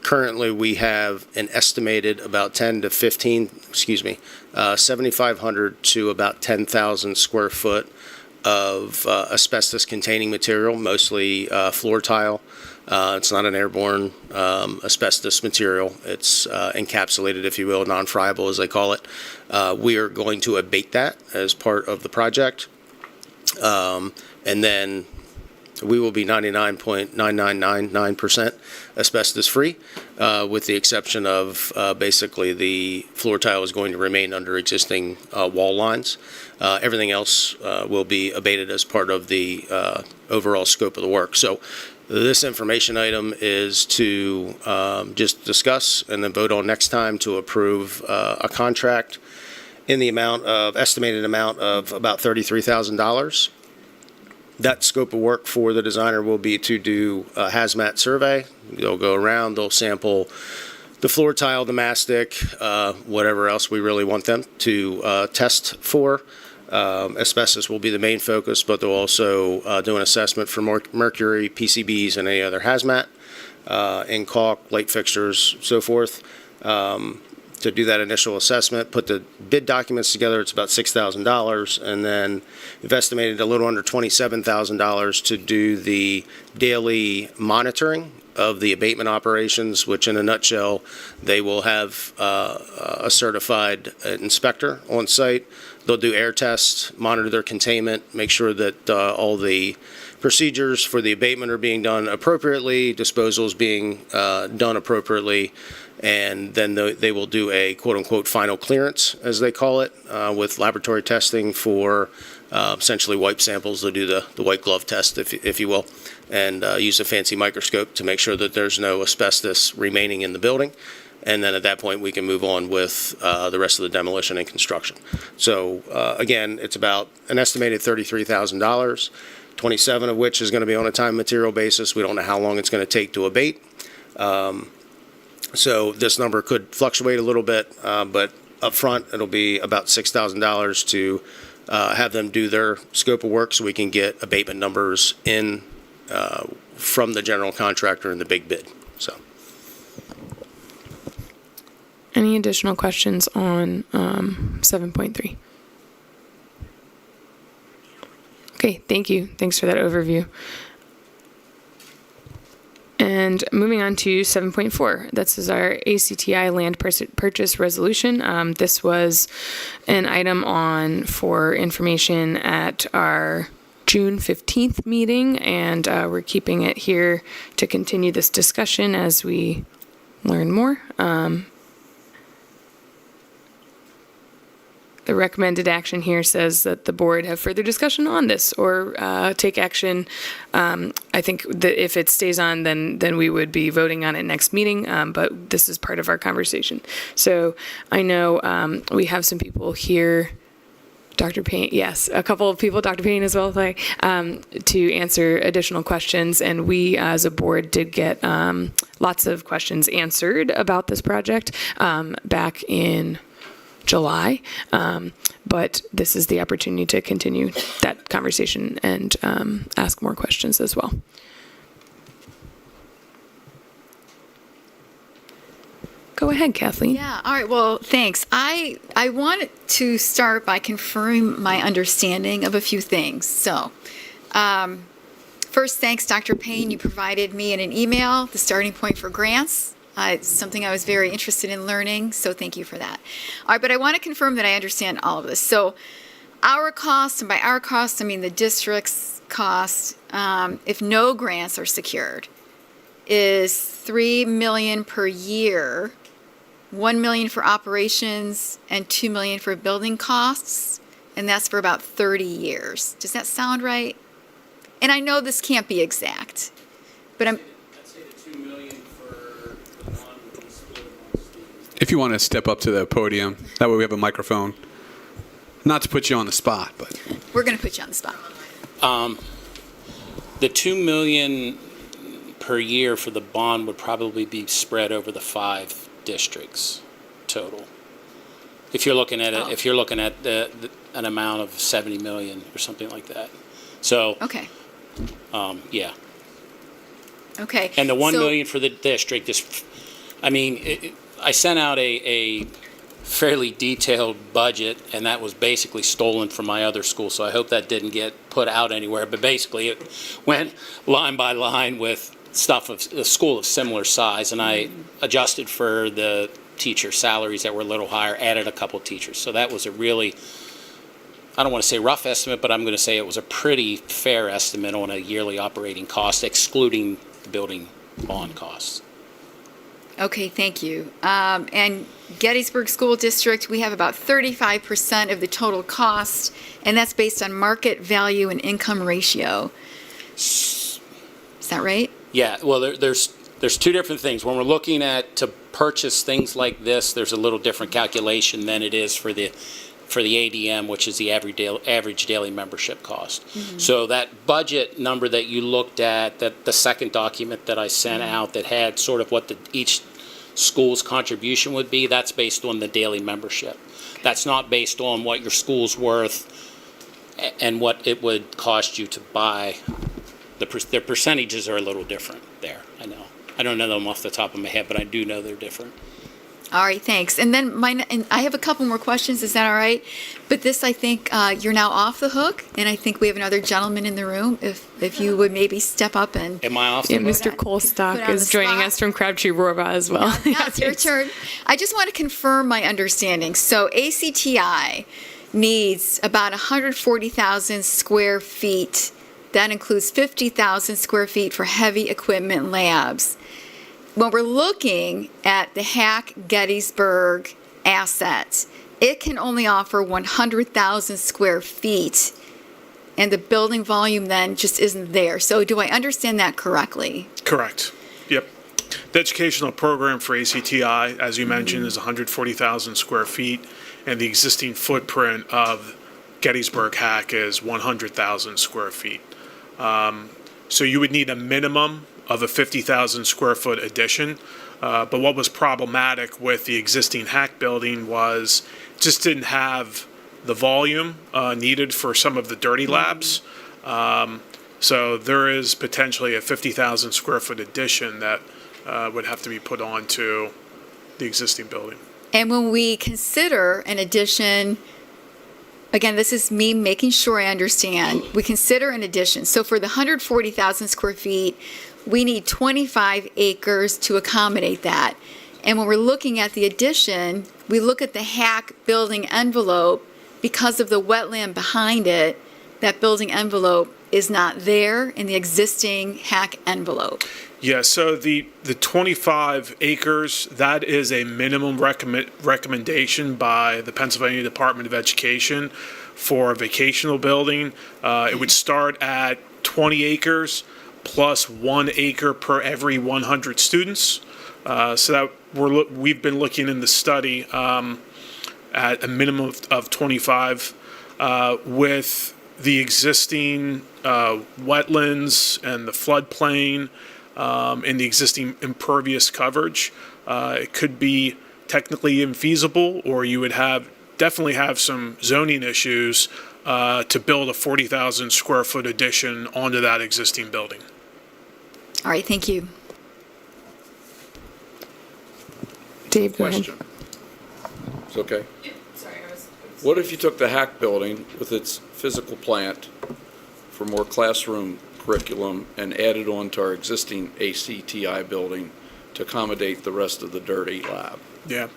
Currently, we have an estimated about 7,500 to about 10,000 square foot of asbestos-containing material, mostly floor tile. It's not an airborne asbestos material. It's encapsulated, if you will, non-friable, as they call it. We are going to abate that as part of the project. And then we will be 99.9999% asbestos-free, with the exception of basically the floor tile is going to remain under existing wall lines. Everything else will be abated as part of the overall scope of the work. So this information item is to just discuss and then vote on next time to approve a contract in the estimated amount of about $33,000. That scope of work for the designer will be to do a hazmat survey. They'll go around, they'll sample the floor tile, the mastic, whatever else we really want them to test for. Asbestos will be the main focus, but they'll also do an assessment for mercury, PCBs, and any other hazmat, and caulk, light fixtures, so forth. To do that initial assessment, put the bid documents together, it's about $6,000, and then we've estimated a little under $27,000 to do the daily monitoring of the abatement operations, which in a nutshell, they will have a certified inspector on site. They'll do air tests, monitor their containment, make sure that all the procedures for the abatement are being done appropriately, disposal is being done appropriately, and then they will do a quote-unquote final clearance, as they call it, with laboratory testing for essentially wipe samples. They'll do the white glove test, if you will, and use a fancy microscope to make sure that there's no asbestos remaining in the building. And then at that point, we can move on with the rest of the demolition and construction. So again, it's about an estimated $33,000, 27 of which is going to be on a time and material basis. We don't know how long it's going to take to abate. So this number could fluctuate a little bit, but up front, it'll be about $6,000 to have them do their scope of work so we can get abatement numbers in from the general contractor in the big bid. So. Any additional questions on 7.3? Okay, thank you. Thanks for that overview. And moving on to 7.4, this is our ACTI land purchase resolution. This was an item for information at our June 15th meeting, and we're keeping it here to continue this discussion as we learn more. The recommended action here says that the board have further discussion on this or take action. I think that if it stays on, then we would be voting on it next meeting, but this is part of our conversation. So I know we have some people here, Dr. Payne, yes, a couple of people, Dr. Payne as well, to answer additional questions. And we as a board did get lots of questions answered about this project back in July, but this is the opportunity to continue that conversation and ask more questions as well. Go ahead, Kathleen. Yeah, all right, well, thanks. I wanted to start by confirming my understanding of a few things. So, first, thanks, Dr. Payne. You provided me in an email the starting point for grants. It's something I was very interested in learning, so thank you for that. All right, but I want to confirm that I understand all of this. So our cost, and by our cost, I mean the district's cost, if no grants are secured, is $3 million per year, $1 million for operations, and $2 million for building costs, and that's for about 30 years. Does that sound right? And I know this can't be exact, but If you want to step up to the podium, that way we have a microphone. Not to put you on the spot, but We're going to put you on the spot. The 2 million per year for the bond would probably be spread over the 5 districts total. If you're looking at it, if you're looking at an amount of 70 million or something like that. So, Okay. yeah. Okay. And the 1 So- million for the district is, I mean, I sent out a fairly detailed budget, and that was basically stolen from my other school, so I hope that didn't get put out anywhere. But basically, it went line by line with stuff of a school of similar size, and I adjusted for the teacher salaries that were a little higher, added a couple teachers. So that was a really, I don't want to say rough estimate, but I'm going to say it was a pretty fair estimate on a yearly operating cost, excluding the building bond costs. Okay, thank you. And Gettysburg School District, we have about 35% of the total cost, and that's based on market value and income ratio. Is that right? Yeah, well, there's two different things. When we're looking at to purchase things like this, there's a little different calculation than it is for the ADM, which is the average daily membership cost. So that budget number that you looked at, that the second document that I sent out that had sort of what each school's contribution would be, that's based on the daily membership. That's not based on what your school's worth and what it would cost you to buy. The percentages are a little different there, I know. I don't know them off the top of my head, but I do know they're different. All right, thanks. And then and I have a couple more questions. Is that all right? But this, I think, you're now off the hook, and I think we have another gentleman in the room. If you would maybe step up and. Am I off the Yeah, hook? Mr. Colstock Put on is the joining spot. us from Crabtree Rorba as well. Now it's your turn. I just want to confirm my understanding. So ACTI needs about 140,000 square feet. That includes 50,000 square feet for heavy equipment labs. When we're looking at the Hack Gettysburg assets, it can only offer 100,000 square feet, and the building volume then just isn't there. So do I understand that correctly? Correct. Yep. The educational program for ACTI, as you mentioned, is 140,000 square feet, and the existing footprint of Gettysburg Hack is 100,000 square feet. So you would need a minimum of a 50,000 square foot addition. But what was problematic with the existing Hack building was it just didn't have the volume needed for some of the dirty labs. So there is potentially a 50,000 square foot addition that would have to be put onto the existing building. And when we consider an addition, again, this is me making sure I understand, we consider an addition. So for the 140,000 square feet, we need 25 acres to accommodate that. And when we're looking at the addition, we look at the Hack building envelope. Because of the wetland behind it, that building envelope is not there in the existing Hack envelope. Yeah, so the 25 acres, that is a minimum recommendation by the Pennsylvania Department of Education for a vacational building. It would start at 20 acres plus 1 acre per every 100 students. So that we've been looking in the study at a minimum of 25 with the existing wetlands and the floodplain and the existing impervious coverage. It could be technically infeasible, or you would definitely have some zoning issues to build a 40,000 square foot addition onto that existing building. All right, thank you. Dave, go ahead. Question. It's okay. What if you took the Hack building with its physical plant for more classroom curriculum and added on to our existing ACTI building to accommodate the rest of the dirty lab? Yeah.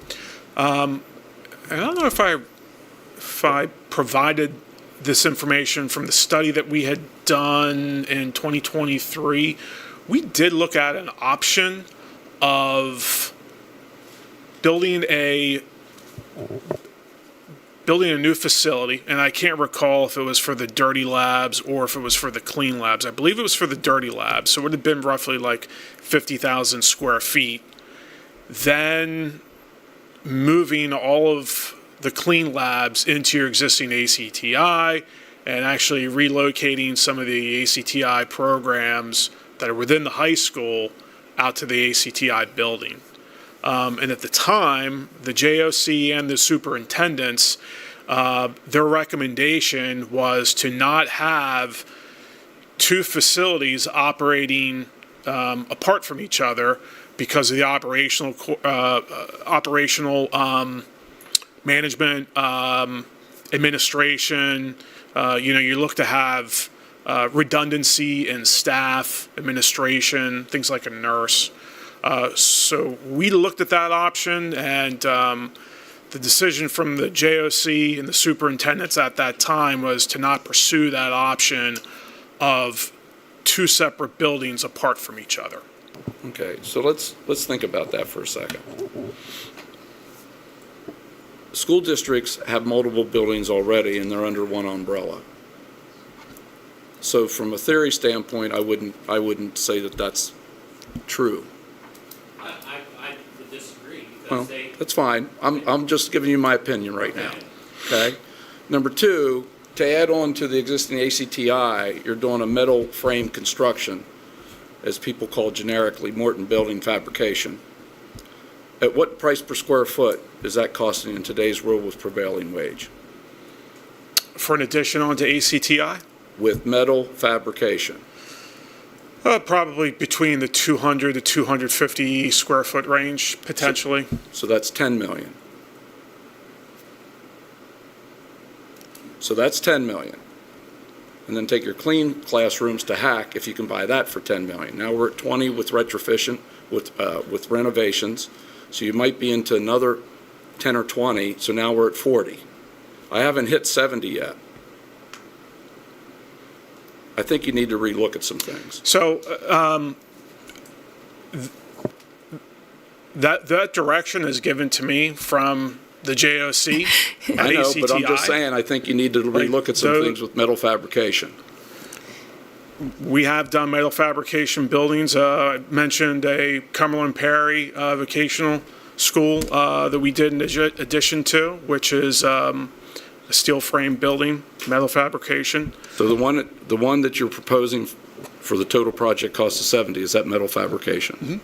I don't know if I provided this information from the study that we had done in 2023. We did look at an option of building a new facility, and I can't recall if it was for the dirty labs or if it was for the clean labs. I believe it was for the dirty labs, so it would have been roughly like 50,000 square feet. Then moving all of the clean labs into your existing ACTI and actually relocating some of the ACTI programs that are within the high school out to the ACTI building. And at the time, the JOC and the superintendents, their recommendation was to not have two facilities operating apart from each other because of the operational management, administration. You look to have redundancy in staff, administration, things like a nurse. So we looked at that option, and the decision from the JOC and the superintendents at that time was to not pursue that option of two separate buildings apart from each other. Okay, so let's think about that for a second. School districts have multiple buildings already, and they're under one umbrella. So from a theory standpoint, I wouldn't say that that's true. I would disagree. Well, that's fine. I'm just giving you my opinion right now. Okay? Number two, to add on to the existing ACTI, you're doing a metal frame construction, as people call generically Morton Building Fabrication. At what price per square foot is that costing in today's world with prevailing wage? For an addition onto ACTI? With metal fabrication. Probably between the 200 to 250 square foot range, potentially. So that's 10 million. So that's 10 million. And then take your clean classrooms to hack if you can buy that for 10 million. Now we're at 20 with retrofitting, with renovations. So you might be into another 10 or 20. So now we're at 40. I haven't hit 70 yet. I think you need to relook at some things. So that direction is given to me from the JOC at I know, ACTI. but I'm just saying, I think you need to relook at some things with metal fabrication. We have done metal fabrication buildings. I mentioned a Cumberland Perry vocational school that we did an addition to, which is a steel frame building, metal fabrication. So the one that you're proposing for the total project cost of 70, is that metal fabrication?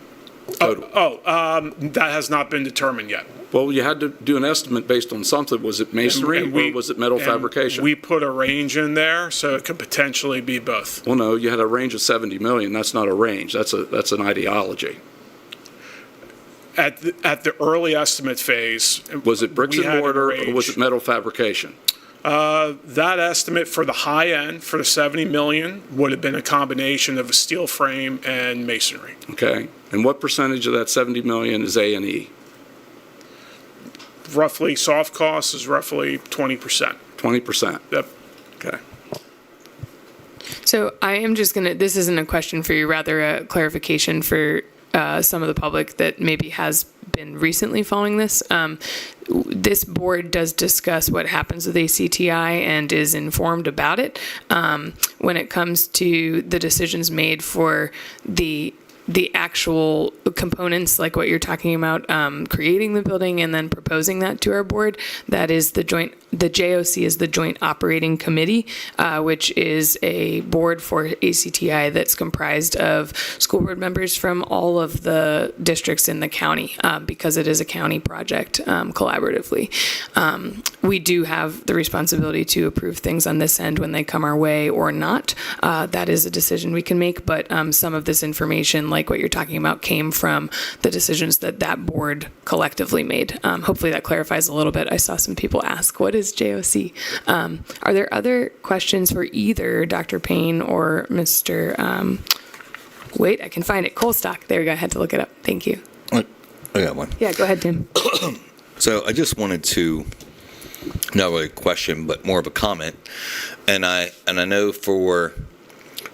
Mm-hmm. That has not been determined yet. Well, you had to do an estimate based on something. Was it masonry or was it metal fabrication? We put a range in there, so it could potentially be both. Well, no, you had a range of 70 million. That's not a range. That's an ideology. At the early estimate phase. Was it bricks and mortar or was it metal fabrication? That estimate for the high end, for the 70 million, would have been a combination of a steel frame and masonry. Okay. And what percentage of that 70 million is A&E? Roughly, soft cost is roughly 20%. 20%? Yep. Okay. So I am just this isn't a question for you, rather a clarification for some of the public that maybe has been recently following this. This board does discuss what happens with ACTI and is informed about it when it comes to the decisions made for the actual components, like what you're talking about, creating the building and then proposing that to our board. That is the JOC is the Joint Operating Committee, which is a board for ACTI that's comprised of school board members from all of the districts in the county, because it is a county project collaboratively. We do have the responsibility to approve things on this end when they come our way or not. That is a decision we can make, but some of this information, like what you're talking about, came from the decisions that board collectively made. Hopefully that clarifies a little bit. I saw some people ask, what is JOC? Are there other questions for either Dr. Payne or Mr. Wait, I can find it. Colstock. There we go. I had to look it up. Thank you. I got one. Yeah, go ahead, Tim. So I just wanted to, not really a question, but more of a comment. And I know for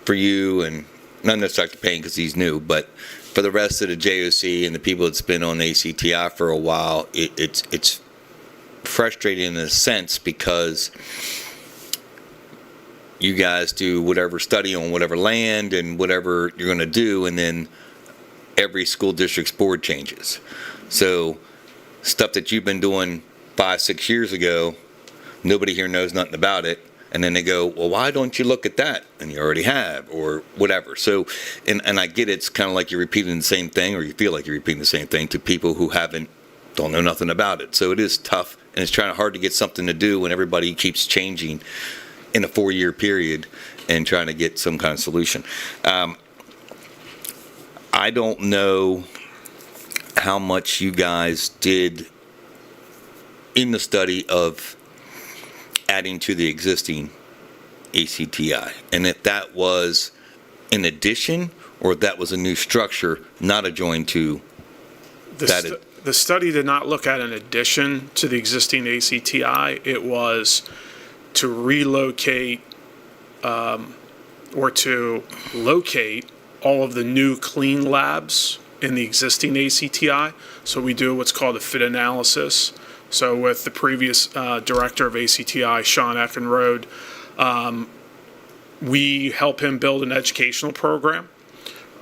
you, and not necessarily Dr. Payne because he's new, but for the rest of the JOC and the people that's been on ACTI for a while, it's frustrating in a sense because you guys do whatever study on whatever land and whatever you're going to do, and then every school district's board changes. So stuff that you've been doing 5, 6 years ago, nobody here knows nothing about it. And then they go, well, why don't you look at that? And you already have, or whatever. So, and I get it's kind of like you're repeating the same thing, or you feel like you're repeating the same thing to people who don't know nothing about it. So it is tough, and it's trying hard to get something to do when everybody keeps changing in a 4-year period and trying to get some kind of solution. I don't know how much you guys did in the study of adding to the existing ACTI, and if that was in addition or if that was a new structure not adjoined to that. The study did not look at an addition to the existing ACTI. It was to relocate or to locate all of the new clean labs in the existing ACTI. So we do what's called a fit analysis. So with the previous director of ACTI, Sean Eckenrode, we help him build an educational program.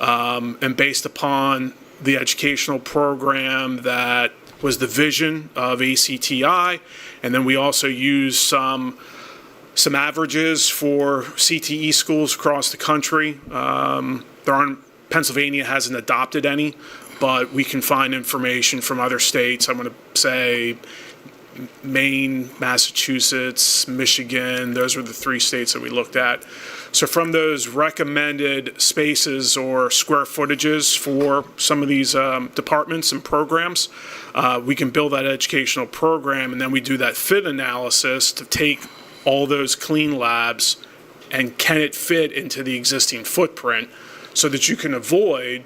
And based upon the educational program that was the vision of ACTI, and then we also use some averages for CTE schools across the country. Pennsylvania hasn't adopted any, but we can find information from other states. I'm going to say Maine, Massachusetts, Michigan. Those were the 3 states that we looked at. So from those recommended spaces or square footages for some of these departments and programs, we can build that educational program, and then we do that fit analysis to take all those clean labs and can it fit into the existing footprint so that you can avoid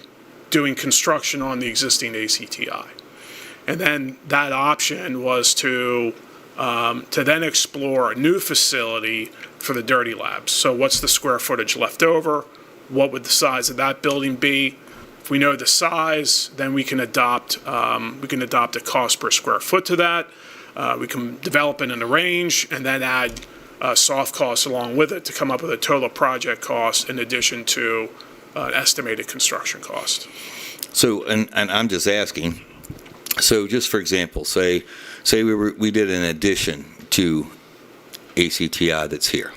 doing construction on the existing ACTI. And then that option was to then explore a new facility for the dirty labs. So what's the square footage left over? What would the size of that building be? If we know the size, then we can adopt a cost per square foot to that. We can develop it in a range and then add soft costs along with it to come up with a total project cost in addition to an estimated construction cost. So, and I'm just asking, so just for example, say we did an addition to ACTI that's here.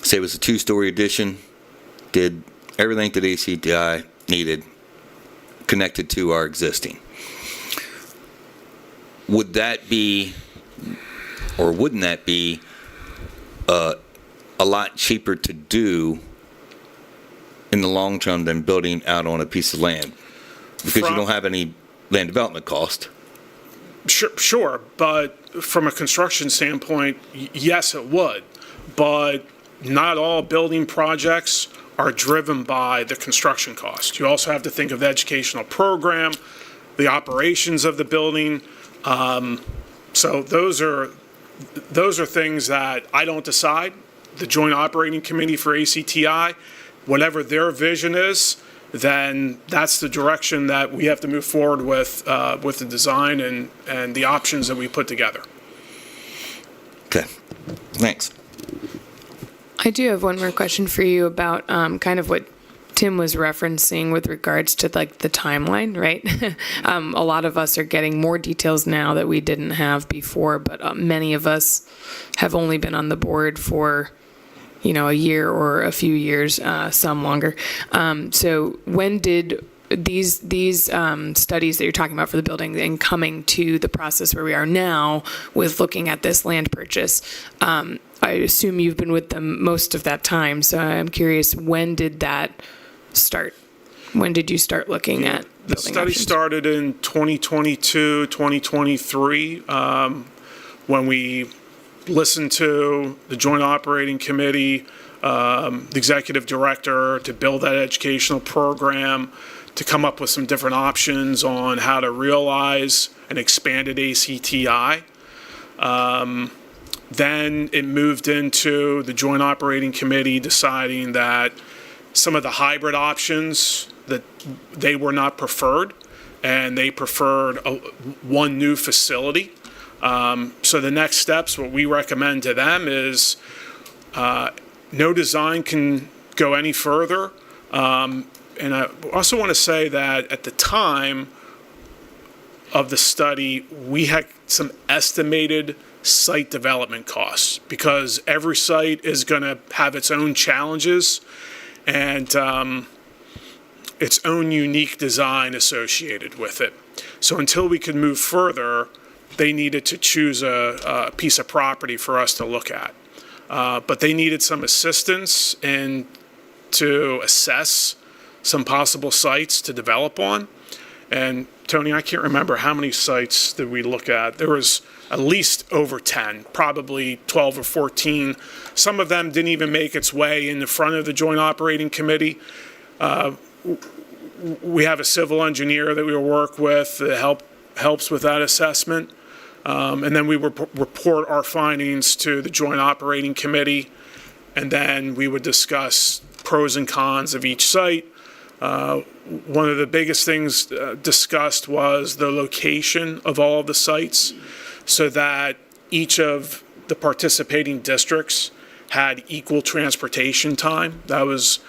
Say it was a 2-story addition, did everything that ACTI needed connected to our existing. Would that be, or wouldn't that be, a lot cheaper to do in the long term than building out on a piece of land? Because you don't have any land development cost. Sure, but from a construction standpoint, yes, it would. But not all building projects are driven by the construction cost. You also have to think of the educational program, the operations of the building. So those are things that I don't decide. The Joint Operating Committee for ACTI, whatever their vision is, then that's the direction that we have to move forward with the design and the options that we put together. Okay, thanks. I do have one more question for you about kind of what Tim was referencing with regards to like the timeline, right? A lot of us are getting more details now that we didn't have before, but many of us have only been on the board for a year or a few years, some longer. So when did these studies that you're talking about for the building and coming to the process where we are now with looking at this land purchase, I assume you've been with them most of that time. So I'm curious, when did that start? When did you start looking at the study options? Started in 2022, 2023, when we listened to the Joint Operating Committee, the executive director, to build that educational program, to come up with some different options on how to realize an expanded ACTI. Then it moved into the Joint Operating Committee deciding that some of the hybrid options, that they were not preferred, and they preferred one new facility. So the next steps, what we recommend to them is no design can go any further. And I also want to say that at the time, of the study, we had some estimated site development costs because every site is going to have its own challenges and its own unique design associated with it. So until we could move further, they needed to choose a piece of property for us to look at. But they needed some assistance and to assess some possible sites to develop on. And Tony, I can't remember how many sites did we look at. There was at least over 10, probably 12 or 14. Some of them didn't even make its way in the front of the Joint Operating Committee. We have a civil engineer that we work with that helps with that assessment. And then we would report our findings to the Joint Operating Committee, and then we would discuss pros and cons of each site. One of the biggest things discussed was the location of all of the sites so that each of the participating districts had equal transportation time. That was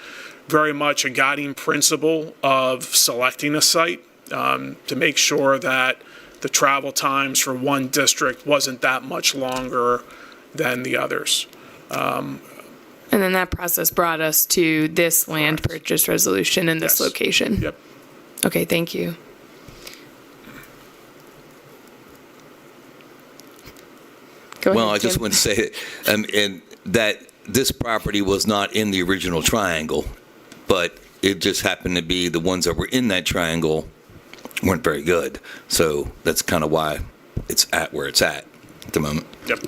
very much a guiding principle of selecting a site, to make sure that the travel times for one district wasn't that much longer than the others. And then that process brought us to this land purchase resolution in this location. Yep. Okay, thank you. Go Well, ahead, I just Tim. want to say and that this property was not in the original triangle, but it just happened to be the ones that were in that triangle weren't very good. So that's kind of why it's at where it's at the moment. Yep.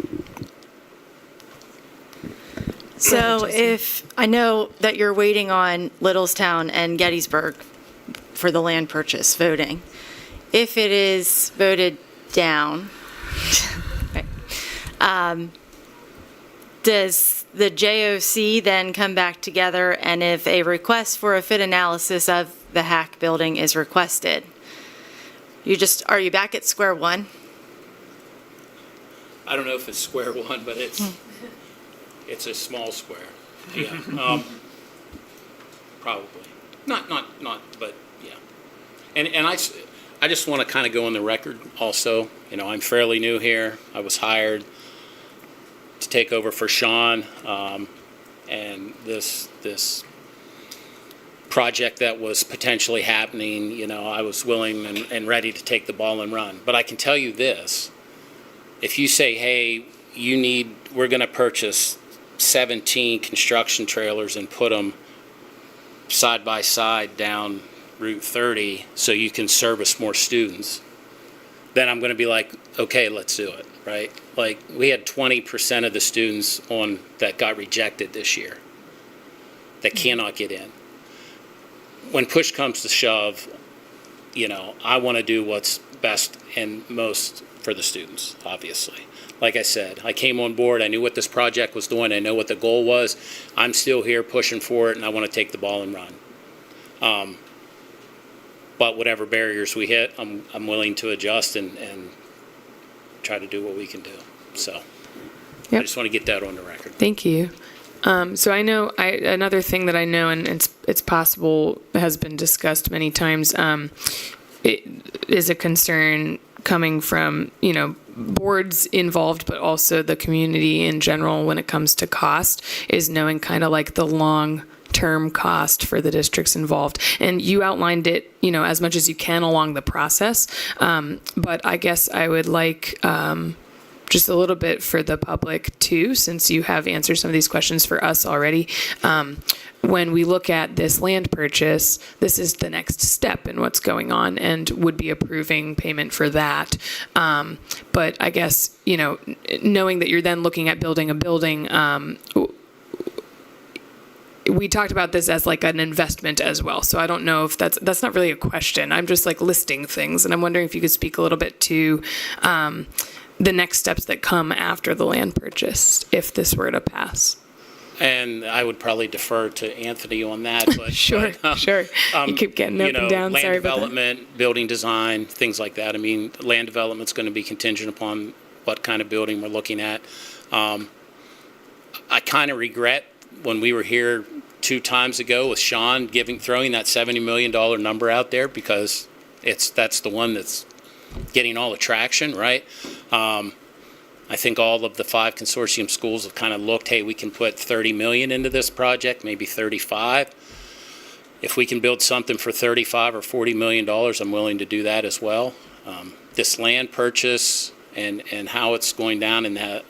So if, I know that you're waiting on Littlestown and Gettysburg for the land purchase voting. If it is voted down, does the JOC then come back together, and if a request for a fit analysis of the Hack building is requested, are you back at square one? I don't know if it's square one, but it's a small square. Yeah, probably. Not, but yeah. And I just want to kind of go on the record also. You know, I'm fairly new here. I was hired to take over for Sean, and this project that was potentially happening, you know, I was willing and ready to take the ball and run. But I can tell you this, if you say, hey, we're going to purchase 17 construction trailers and put them side by side down Route 30 so you can service more students, then I'm going to be like, okay, let's do it, right? Like, we had 20% of the students that got rejected this year that cannot get in. When push comes to shove, you know, I want to do what's best and most for the students, obviously. Like I said, I came on board, I knew what this project was doing, I know what the goal was. I'm still here pushing for it, and I want to take the ball and run. But whatever barriers we hit, I'm willing to adjust and try to do what we can do. So I just want to get that on the record. Thank you. So I know another thing that I know, and it's possible has been discussed many times. It is a concern coming from, you know, boards involved, but also the community in general when it comes to cost, is knowing kind of like the long-term cost for the districts involved. And you outlined it, you know, as much as you can along the process. But I guess I would like just a little bit for the public too, since you have answered some of these questions for us already. When we look at this land purchase, this is the next step in what's going on and would be approving payment for that. But I guess, you know, knowing that you're then looking at building a building, we talked about this as like an investment as well. So I don't know if that's not really a question. I'm just like listing things. And I'm wondering if you could speak a little bit to the next steps that come after the land purchase, if this were to pass. And I would probably defer to Anthony on that. But, Sure. You keep getting up and down. Land Sorry about that. development, building design, things like that. I mean, land development's going to be contingent upon what kind of building we're looking at. I kind of regret when we were here 2 times ago with Sean throwing that $70 million number out there, because that's the one that's getting all the traction, right? I think all of the 5 consortium schools have kind of looked, hey, we can put 30 million into this project, maybe 35. If we can build something for 35 or 40 million dollars, I'm willing to do that as well. This land purchase and how it's going down, and that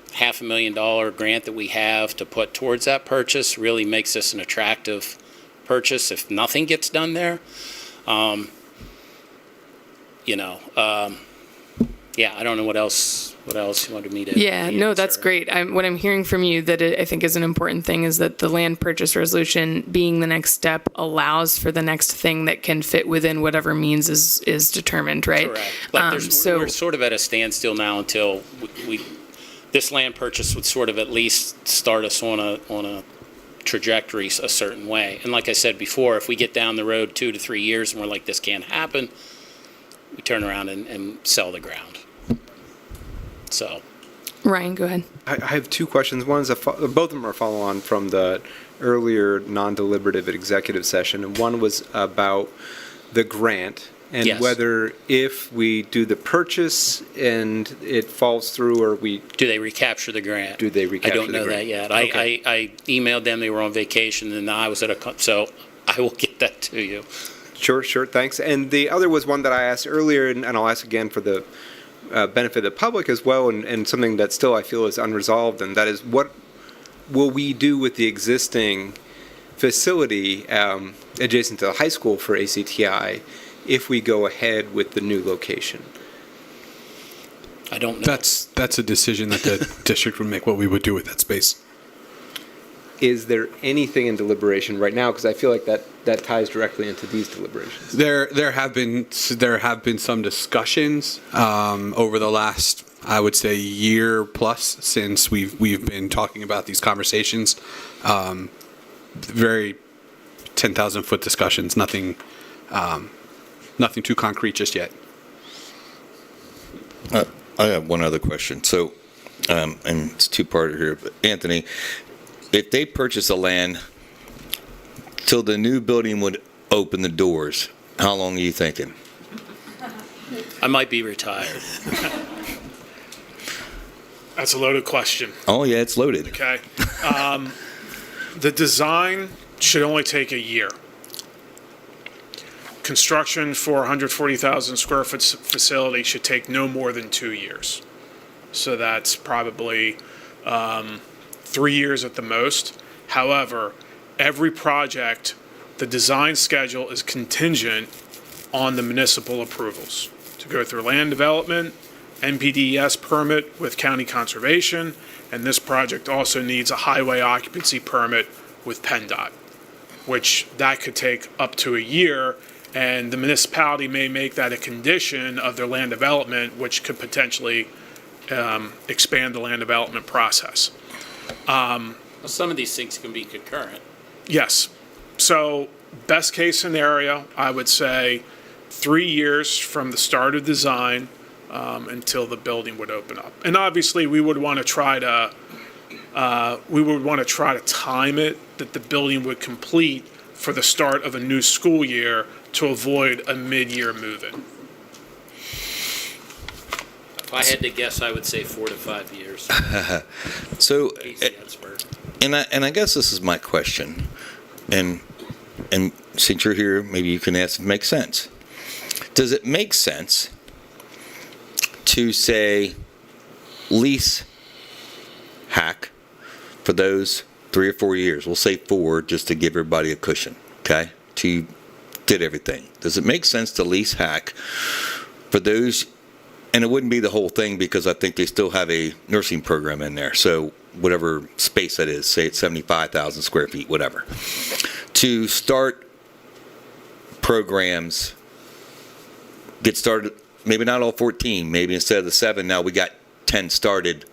$500,000 grant that we have to put towards that purchase really makes this an attractive purchase if nothing gets done there. Yeah, I don't know what else you wanted me to. Yeah, no, that's great. What I'm hearing from you that I think is an important thing is that the land purchase resolution being the next step allows for the next thing that can fit within whatever means is determined, right? Correct. But we're sort of at a standstill now until this land purchase would sort of at least start us on a trajectory a certain way. And like I said before, if we get down the road 2 to 3 years and we're like, this can't happen, we turn around and sell the ground. So, Ryan, go ahead. I have 2 questions. One is both of them are follow on from the earlier non-deliberative executive session, and one was about the grant and Yes. whether if we do the purchase and it falls through, or do they recapture the grant? Do they I recapture don't know the that grant? yet. Okay. I emailed them. They were on vacation, and I was at so I will get that to you. Sure, thanks. And the other was one that I asked earlier, and I'll ask again for the benefit of the public as well, and something that still I feel is unresolved, and that is, what will we do with the existing facility adjacent to the high school for ACTI if we go ahead with the new location? I don't know. That's a decision that the district would make, what we would do with that space. Is there anything in deliberation right now? Because I feel like that ties directly into these deliberations. There have been some discussions over the last, I would say, year plus since we've been talking about these conversations. Very 10,000-foot discussions. Nothing too concrete just yet. I have one other question. So, and it's 2-parter here. But Anthony, if they purchase the land till the new building would open the doors, how long are you thinking? I might be retired. That's a loaded question. Oh, yeah, it's loaded. Okay. The design should only take a year. Construction for a 140,000 square foot facility should take no more than 2 years. So that's probably 3 years at the most. However, every project, the design schedule is contingent on the municipal approvals to go through land development, NPDES permit with county conservation, and this project also needs a highway occupancy permit with PennDOT, which that could take up to a year, and the municipality may make that a condition of their land development, which could potentially expand the land development process. Well, some of these things can be concurrent. Yes. So best case scenario, I would say 3 years from the start of design until the building would open up. And obviously, we would want to try to time it that the building would complete for the start of a new school year to avoid a mid-year move-in. If I had to guess, I would say 4 to 5 years. So, and I guess this is my question, and since you're here, maybe you can ask if it makes sense. Does it make sense to say lease hack for those 3 or 4 years? We'll say 4 just to give everybody a cushion, okay? To did everything. Does it make sense to lease hack for those? And it wouldn't be the whole thing because I think they still have a nursing program in there. So whatever space that is, say it's 75,000 square feet, whatever. To start programs, get started, maybe not all 14, maybe instead of the 7, now we got 10 started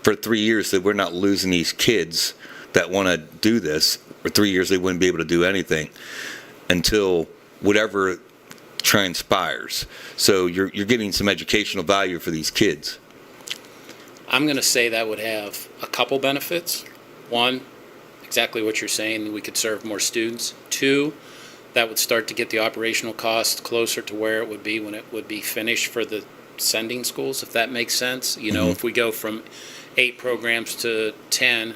for 3 years, so we're not losing these kids that want to do this. For 3 years, they wouldn't be able to do anything until whatever transpires. So you're getting some educational value for these kids. I'm going to say that would have a couple benefits. One, exactly what you're saying, we could serve more students. 2, that would start to get the operational cost closer to where it would be when it would be finished for the sending schools, if that makes sense. You know, if we go from 8 programs to 10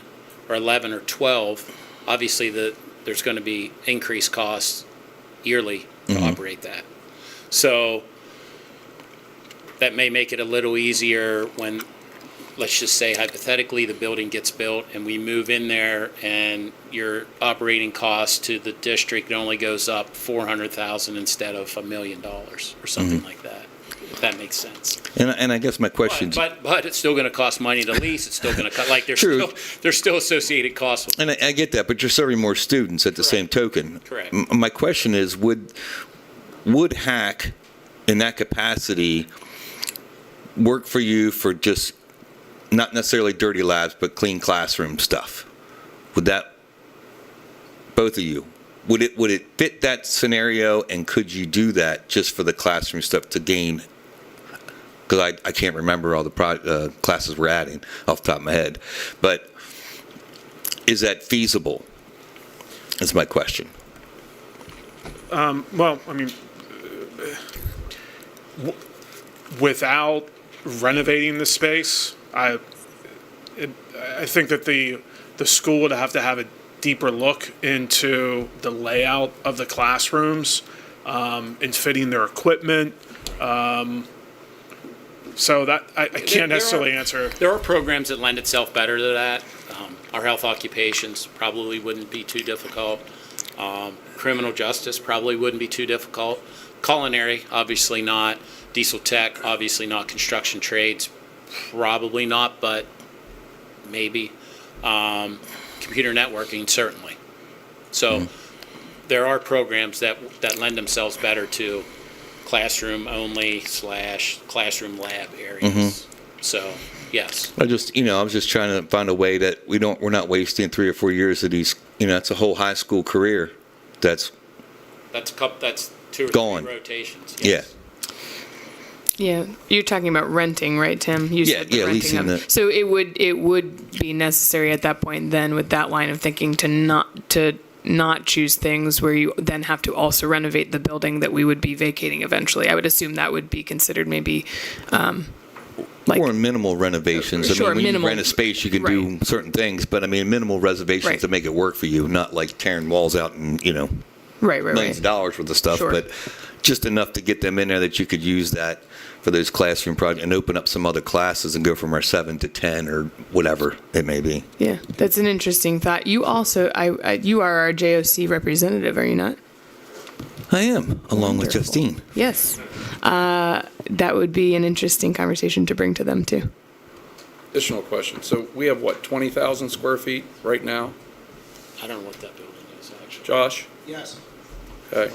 or 11 or 12, obviously there's going to be increased costs yearly to operate that. So that may make it a little easier when, let's just say hypothetically, the building gets built and we move in there and your operating cost to the district only goes up $400,000 instead of $1 million or something like that. If that makes sense. And I guess my question. But it's still going to cost money to lease. It's still going to cost, like there's still associated costs with it. And I get that, but you're serving more students at the same token. Correct. My question is, would HAC in that capacity work for you for just not necessarily dirty labs, but clean classroom stuff? Would that, both of you, would it fit that scenario, and could you do that just for the classroom stuff to gain? Because I can't remember all the classes we're adding off the top of my head, but is that feasible? That's my question. Well, I mean, without renovating the space, I think that the school would have to have a deeper look into the layout of the classrooms and fitting their equipment. So that I can't necessarily answer. There are programs that lend itself better to that. Our health occupations probably wouldn't be too difficult. Criminal justice probably wouldn't be too difficult. Culinary, obviously not. Diesel tech, obviously not. Construction trades, probably not, but maybe. Computer networking, certainly. So there are programs that lend themselves better to classroom only / classroom lab areas. So yes. I was just trying to find a way that we're not wasting 3 or 4 years of these. It's a whole high school career that's 2 or 3 gone. rotations. Yes. Yeah, you're talking about renting, right, Tim? You said renting leasing them. So it would be necessary at that point then, with that line of thinking, to not choose things where you then have to also renovate the building that we would be vacating eventually. I would assume that would be considered maybe or minimal renovations. Sure, when minimal, you rent a space, you can do certain things, but I mean minimal reservations to make it work for you, not like tearing walls out and millions of dollars worth of stuff, but just enough to get them in there that you could use that for those classroom projects and open up some other classes and go from our 7 to 10 or whatever it may be. Yeah, that's an interesting thought. You also, you are our JOC representative, are you not? I am, along with Justine. Yes. That would be an interesting conversation to bring to them, too. Additional question. So we have, 20,000 square feet right now? I don't know what that building is, actually. Josh? Yes. Okay.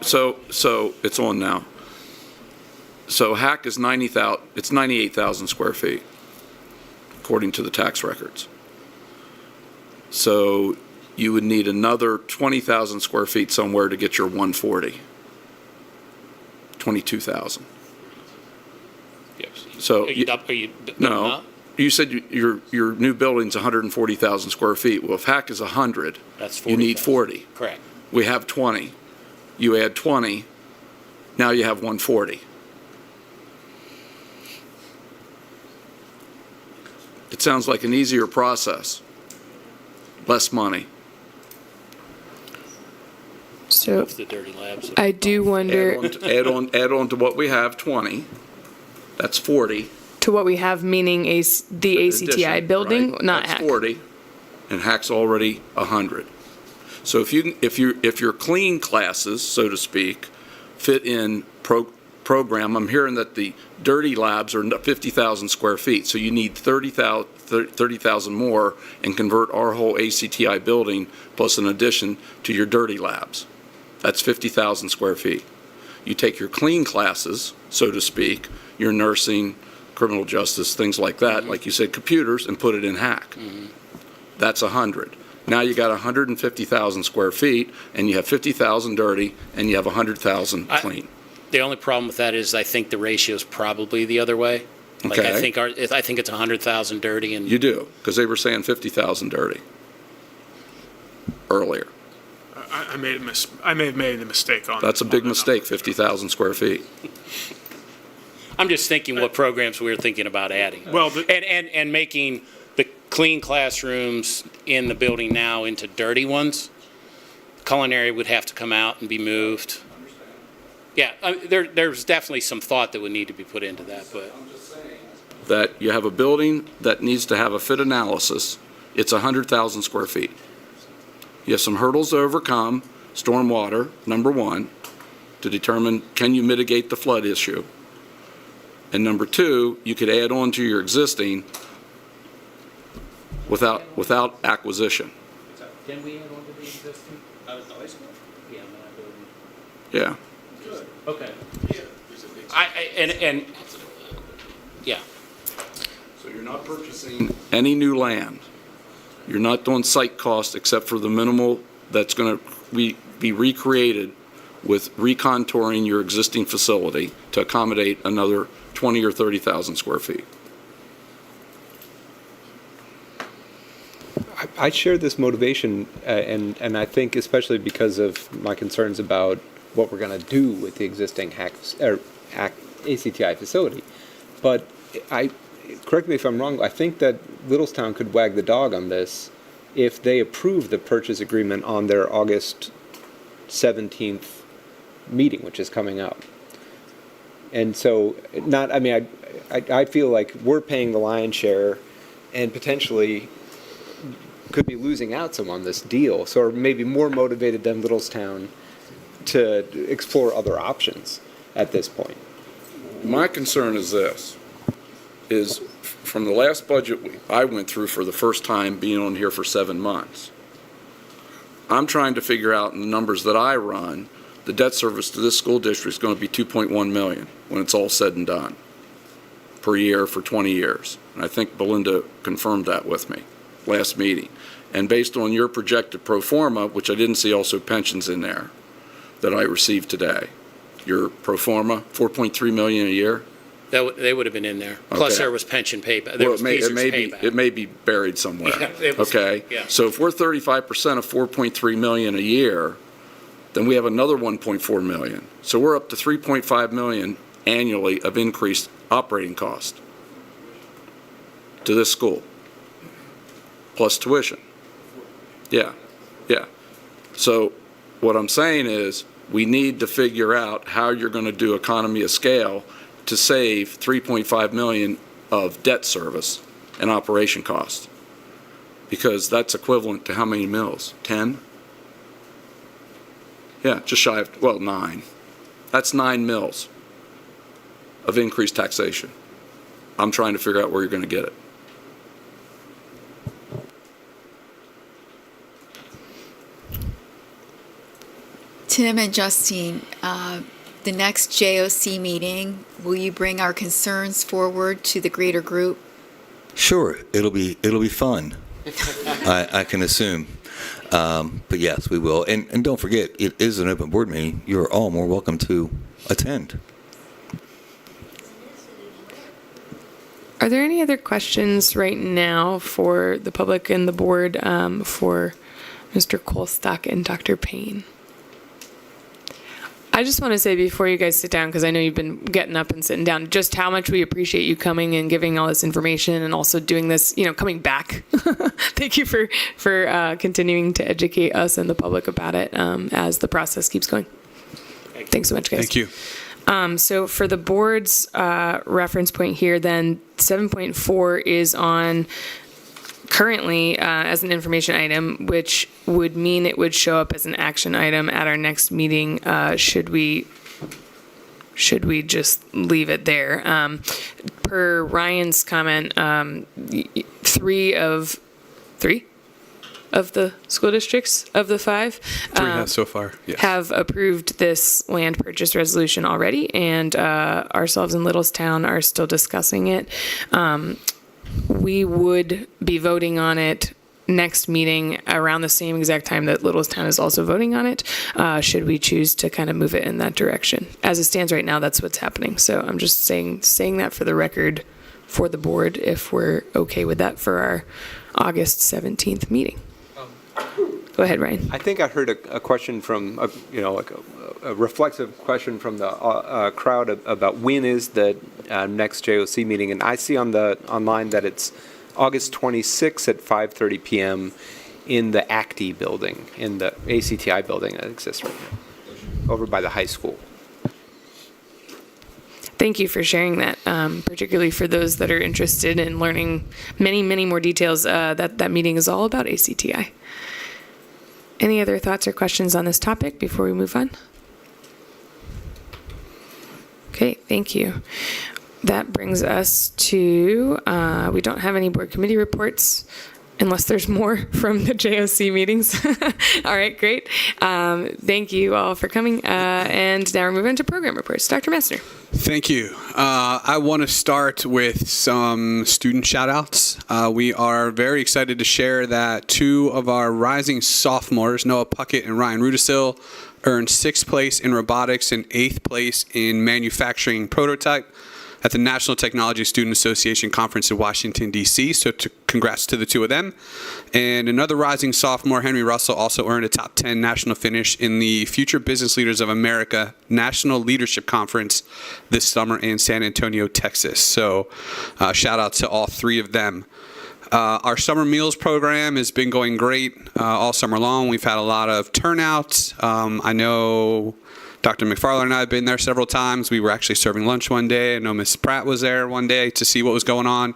So it's on now. So HAC is 90,000, it's 98,000 square feet, according to the tax records. So you would need another 20,000 square feet somewhere to get your 140. 22,000. Yes. So Are you doubling no, up? you said your new building's 140,000 square feet. Well, if HAC is 100, That's you need 40,000. 40. Correct. We have 20. You add 20, now you have 140. It sounds like an easier process, less money. So the dirty labs. I do wonder. Add on to what we have, 20. That's 40. To what we have, meaning the ACTI Addition, building, right? not That's HAC. 40, and HAC's already 100. So if your clean classes, so to speak, fit in program, I'm hearing that the dirty labs are 50,000 square feet, so you need 30,000 more and convert our whole ACTI building plus an addition to your dirty labs. That's 50,000 square feet. You take your clean classes, so to speak, your nursing, criminal justice, things like that, like you said, computers, and put it in HAC. That's 100. Now you got 150,000 square feet, and you have 50,000 dirty, and you have 100,000 clean. The only problem with that is I think the ratio is probably the other way. Like, Okay. I think it's 100,000 dirty and. You do, because they were saying 50,000 dirty earlier. I may have made a mistake on. That's a big mistake, 50,000 square feet. I'm just thinking what programs we were thinking about adding. Well, and making the clean classrooms in the building now into dirty ones. Culinary would have to come out and be moved. Yeah, there's definitely some thought that would need to be put into that, but. That you have a building that needs to have a fit analysis, it's 100,000 square feet. You have some hurdles to overcome, stormwater, number one, to determine can you mitigate the flood issue. And number two, you could add on to your existing without acquisition. Can we add on to the existing? The high school? Yeah, Yeah. Okay. Yeah. So you're not purchasing any new land. You're not doing site costs except for the minimal that's going to be recreated with recontouring your existing facility to accommodate another 20 or 30,000 square feet. I share this motivation, and I think especially because of my concerns about what we're going to do with the existing ACTI facility. But correct me if I'm wrong, I think that Littlestown could wag the dog on this if they approve the purchase agreement on their August 17th meeting, which is coming up. And so, I feel like we're paying the lion's share and potentially could be losing out some on this deal. So are maybe more motivated than Littlestown to explore other options at this point. My concern is this, is from the last budget I went through for the first time being on here for 7 months, I'm trying to figure out in the numbers that I run, the debt service to this school district is going to be $2.1 million when it's all said and done per year for 20 years. And I think Belinda confirmed that with me last meeting. And based on your projected pro forma, which I didn't see also pensions in there that I received today, your pro forma, $4.3 million a year? They would have been in there. Plus, Okay. there was pension payback. There was payback. It may be buried somewhere. Yeah, it was- Okay? yeah. So if we're 35% of $4.3 million a year, then we have another $1.4 million. So we're up to $3.5 million annually of increased operating cost to this school, plus tuition. Yeah, yeah. So what I'm saying is we need to figure out how you're going to do economy of scale to save $3.5 million of debt service and operation costs. Because that's equivalent to how many mills? 10? Yeah, just shy of, 9. That's 9 mills of increased taxation. I'm trying to figure out where you're going to get it. Tim and Justine, the next JOC meeting, will you bring our concerns forward to the greater group? Sure, it'll be fun. I can assume. But yes, we will. And don't forget, it is an open board meeting. You're all more welcome to attend. Are there any other questions right now for the public and the board for Mr. Colstock and Dr. Payne? I just want to say before you guys sit down, because I know you've been getting up and sitting down, just how much we appreciate you coming and giving all this information and also doing this, coming back. Thank you for continuing to educate us and the public about it as the process keeps going. Thanks so much, guys. Thank you. So for the board's reference point here, then 7.4 is on currently as an information item, which would mean it would show up as an action item at our next meeting. Should we just leave it there? Per Ryan's comment, three of the school districts of the 5 3 have so far, yes. have approved this land purchase resolution already, and ourselves in Littlestown are still discussing it. We would be voting on it next meeting around the same exact time that Littlestown is also voting on it, should we choose to kind of move it in that direction. As it stands right now, that's what's happening. So I'm just saying that for the record for the board, if we're okay with that for our August 17th meeting. Go ahead, Ryan. I think I heard a question from, a reflexive question from the crowd about when is the next JOC meeting, and I see online that it's August 26th at 5:30 p.m. in the ACTI building, in the ACTI building that exists right now, over by the high school. Thank you for sharing that, particularly for those that are interested in learning many, many more details. That meeting is all about ACTI. Any other thoughts or questions on this topic before we move on? Okay, thank you. That brings us to, we don't have any board committee reports unless there's more from the JOC meetings. All right, great. Thank you all for coming. And now we're moving to program reports. Dr. Messner. Thank you. I want to start with some student shout-outs. We are very excited to share that two of our rising sophomores, Noah Puckett and Ryan Rudisil, earned 6th place in robotics and 8th place in manufacturing prototype at the National Technology Student Association Conference in Washington, D.C., so congrats to the two of them. And another rising sophomore, Henry Russell, also earned a top 10 national finish in the Future Business Leaders of America National Leadership Conference this summer in San Antonio, Texas. So shout out to all three of them. Our summer meals program has been going great all summer long. We've had a lot of turnout. I know Dr. McFarland and I have been there several times. We were actually serving lunch one day. I know Ms. Pratt was there one day to see what was going on.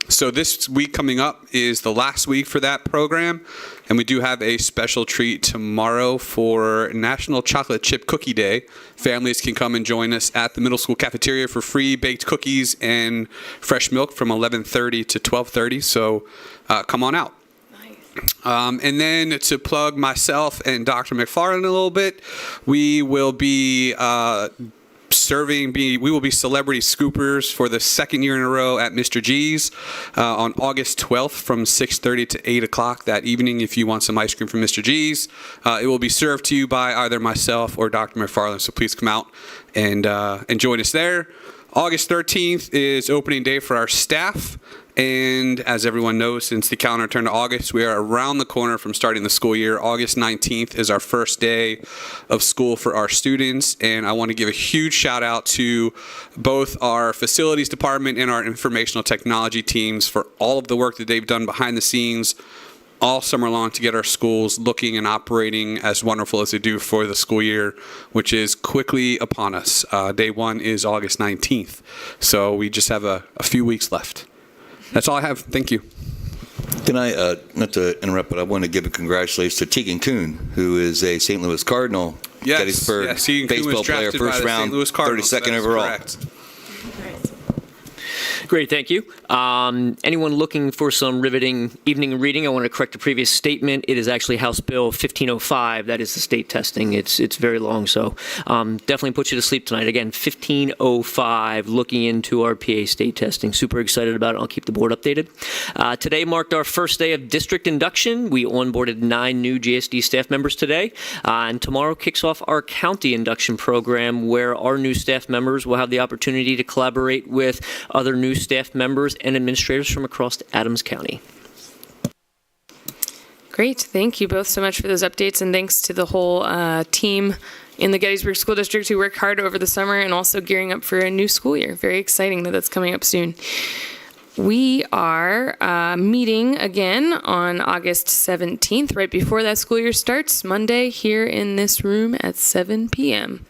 So this week coming up is the last week for that program. And we do have a special treat tomorrow for National Chocolate Chip Cookie Day. Families can come and join us at the middle school cafeteria for free baked cookies and fresh milk from 11:30 to 12:30. So come on out. And then to plug myself and Dr. McFarland a little bit, we will be we will be celebrity scoopers for the second year in a row at Mr. G's on August 12th from 6:30 to 8 o'clock that evening. If you want some ice cream from Mr. G's, it will be served to you by either myself or Dr. McFarland. So please come out and join us there. August 13th is opening day for our staff. And as everyone knows, since the calendar turned to August, we are around the corner from starting the school year. August 19th is our first day of school for our students. And I want to give a huge shout out to both our facilities department and our informational technology teams for all of the work that they've done behind the scenes all summer long to get our schools looking and operating as wonderful as they do for the school year, which is quickly upon us. Day one is August 19th. So we just have a few weeks left. That's all I have. Thank you. Can I, not to interrupt, but I want to give a congratulations to Tegan Kuhn, who is a St. Louis Cardinal, Gettysburg baseball player, first round, 32nd overall. Correct. Great, thank you. Anyone looking for some riveting evening reading? I want to correct a previous statement. It is actually House Bill 1505. That is the state testing. It's very long, so definitely put you to sleep tonight. Again, 1505, looking into our PA state testing. Super excited about it. I'll keep the board updated. Today marked our first day of district induction. We onboarded 9 new GASD staff members today, and tomorrow kicks off our county induction program, where our new staff members will have the opportunity to collaborate with other new staff members and administrators from across Adams County. Great. Thank you both so much for those updates, and thanks to the whole team in the Gettysburg School District who worked hard over the summer and also gearing up for a new school year. Very exciting that that's coming up soon. We are meeting again on August 17th, right before that school year starts, Monday, here in this room at 7 p.m.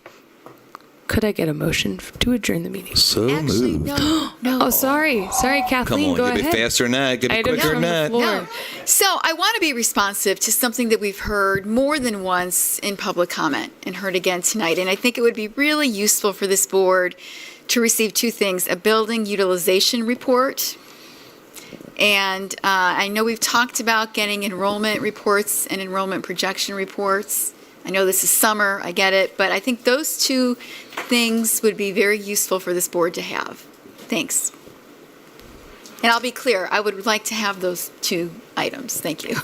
Could I get a motion to adjourn the meeting? So moved. No. Oh, sorry, Kathleen, Come on, go give ahead. it faster than that. Give it Items quicker from than the that. floor. No. So I want to be responsive to something that we've heard more than once in public comment and heard again tonight. And I think it would be really useful for this board to receive 2 things: a building utilization report. And I know we've talked about getting enrollment reports and enrollment projection reports. I know this is summer, I get it, but I think those 2 things would be very useful for this board to have. Thanks. And I'll be clear, I would like to have those 2 items. Thank you.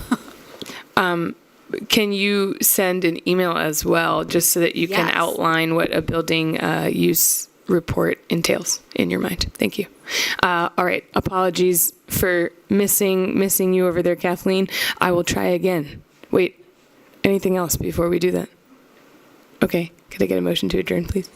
Can you send an email as well, just so that you can Yes. outline what a building use report entails in your mind? Thank you. All right. Apologies for missing you over there, Kathleen. I will try again. Wait, anything else before we do that? Okay. Could I get a motion to adjourn, please?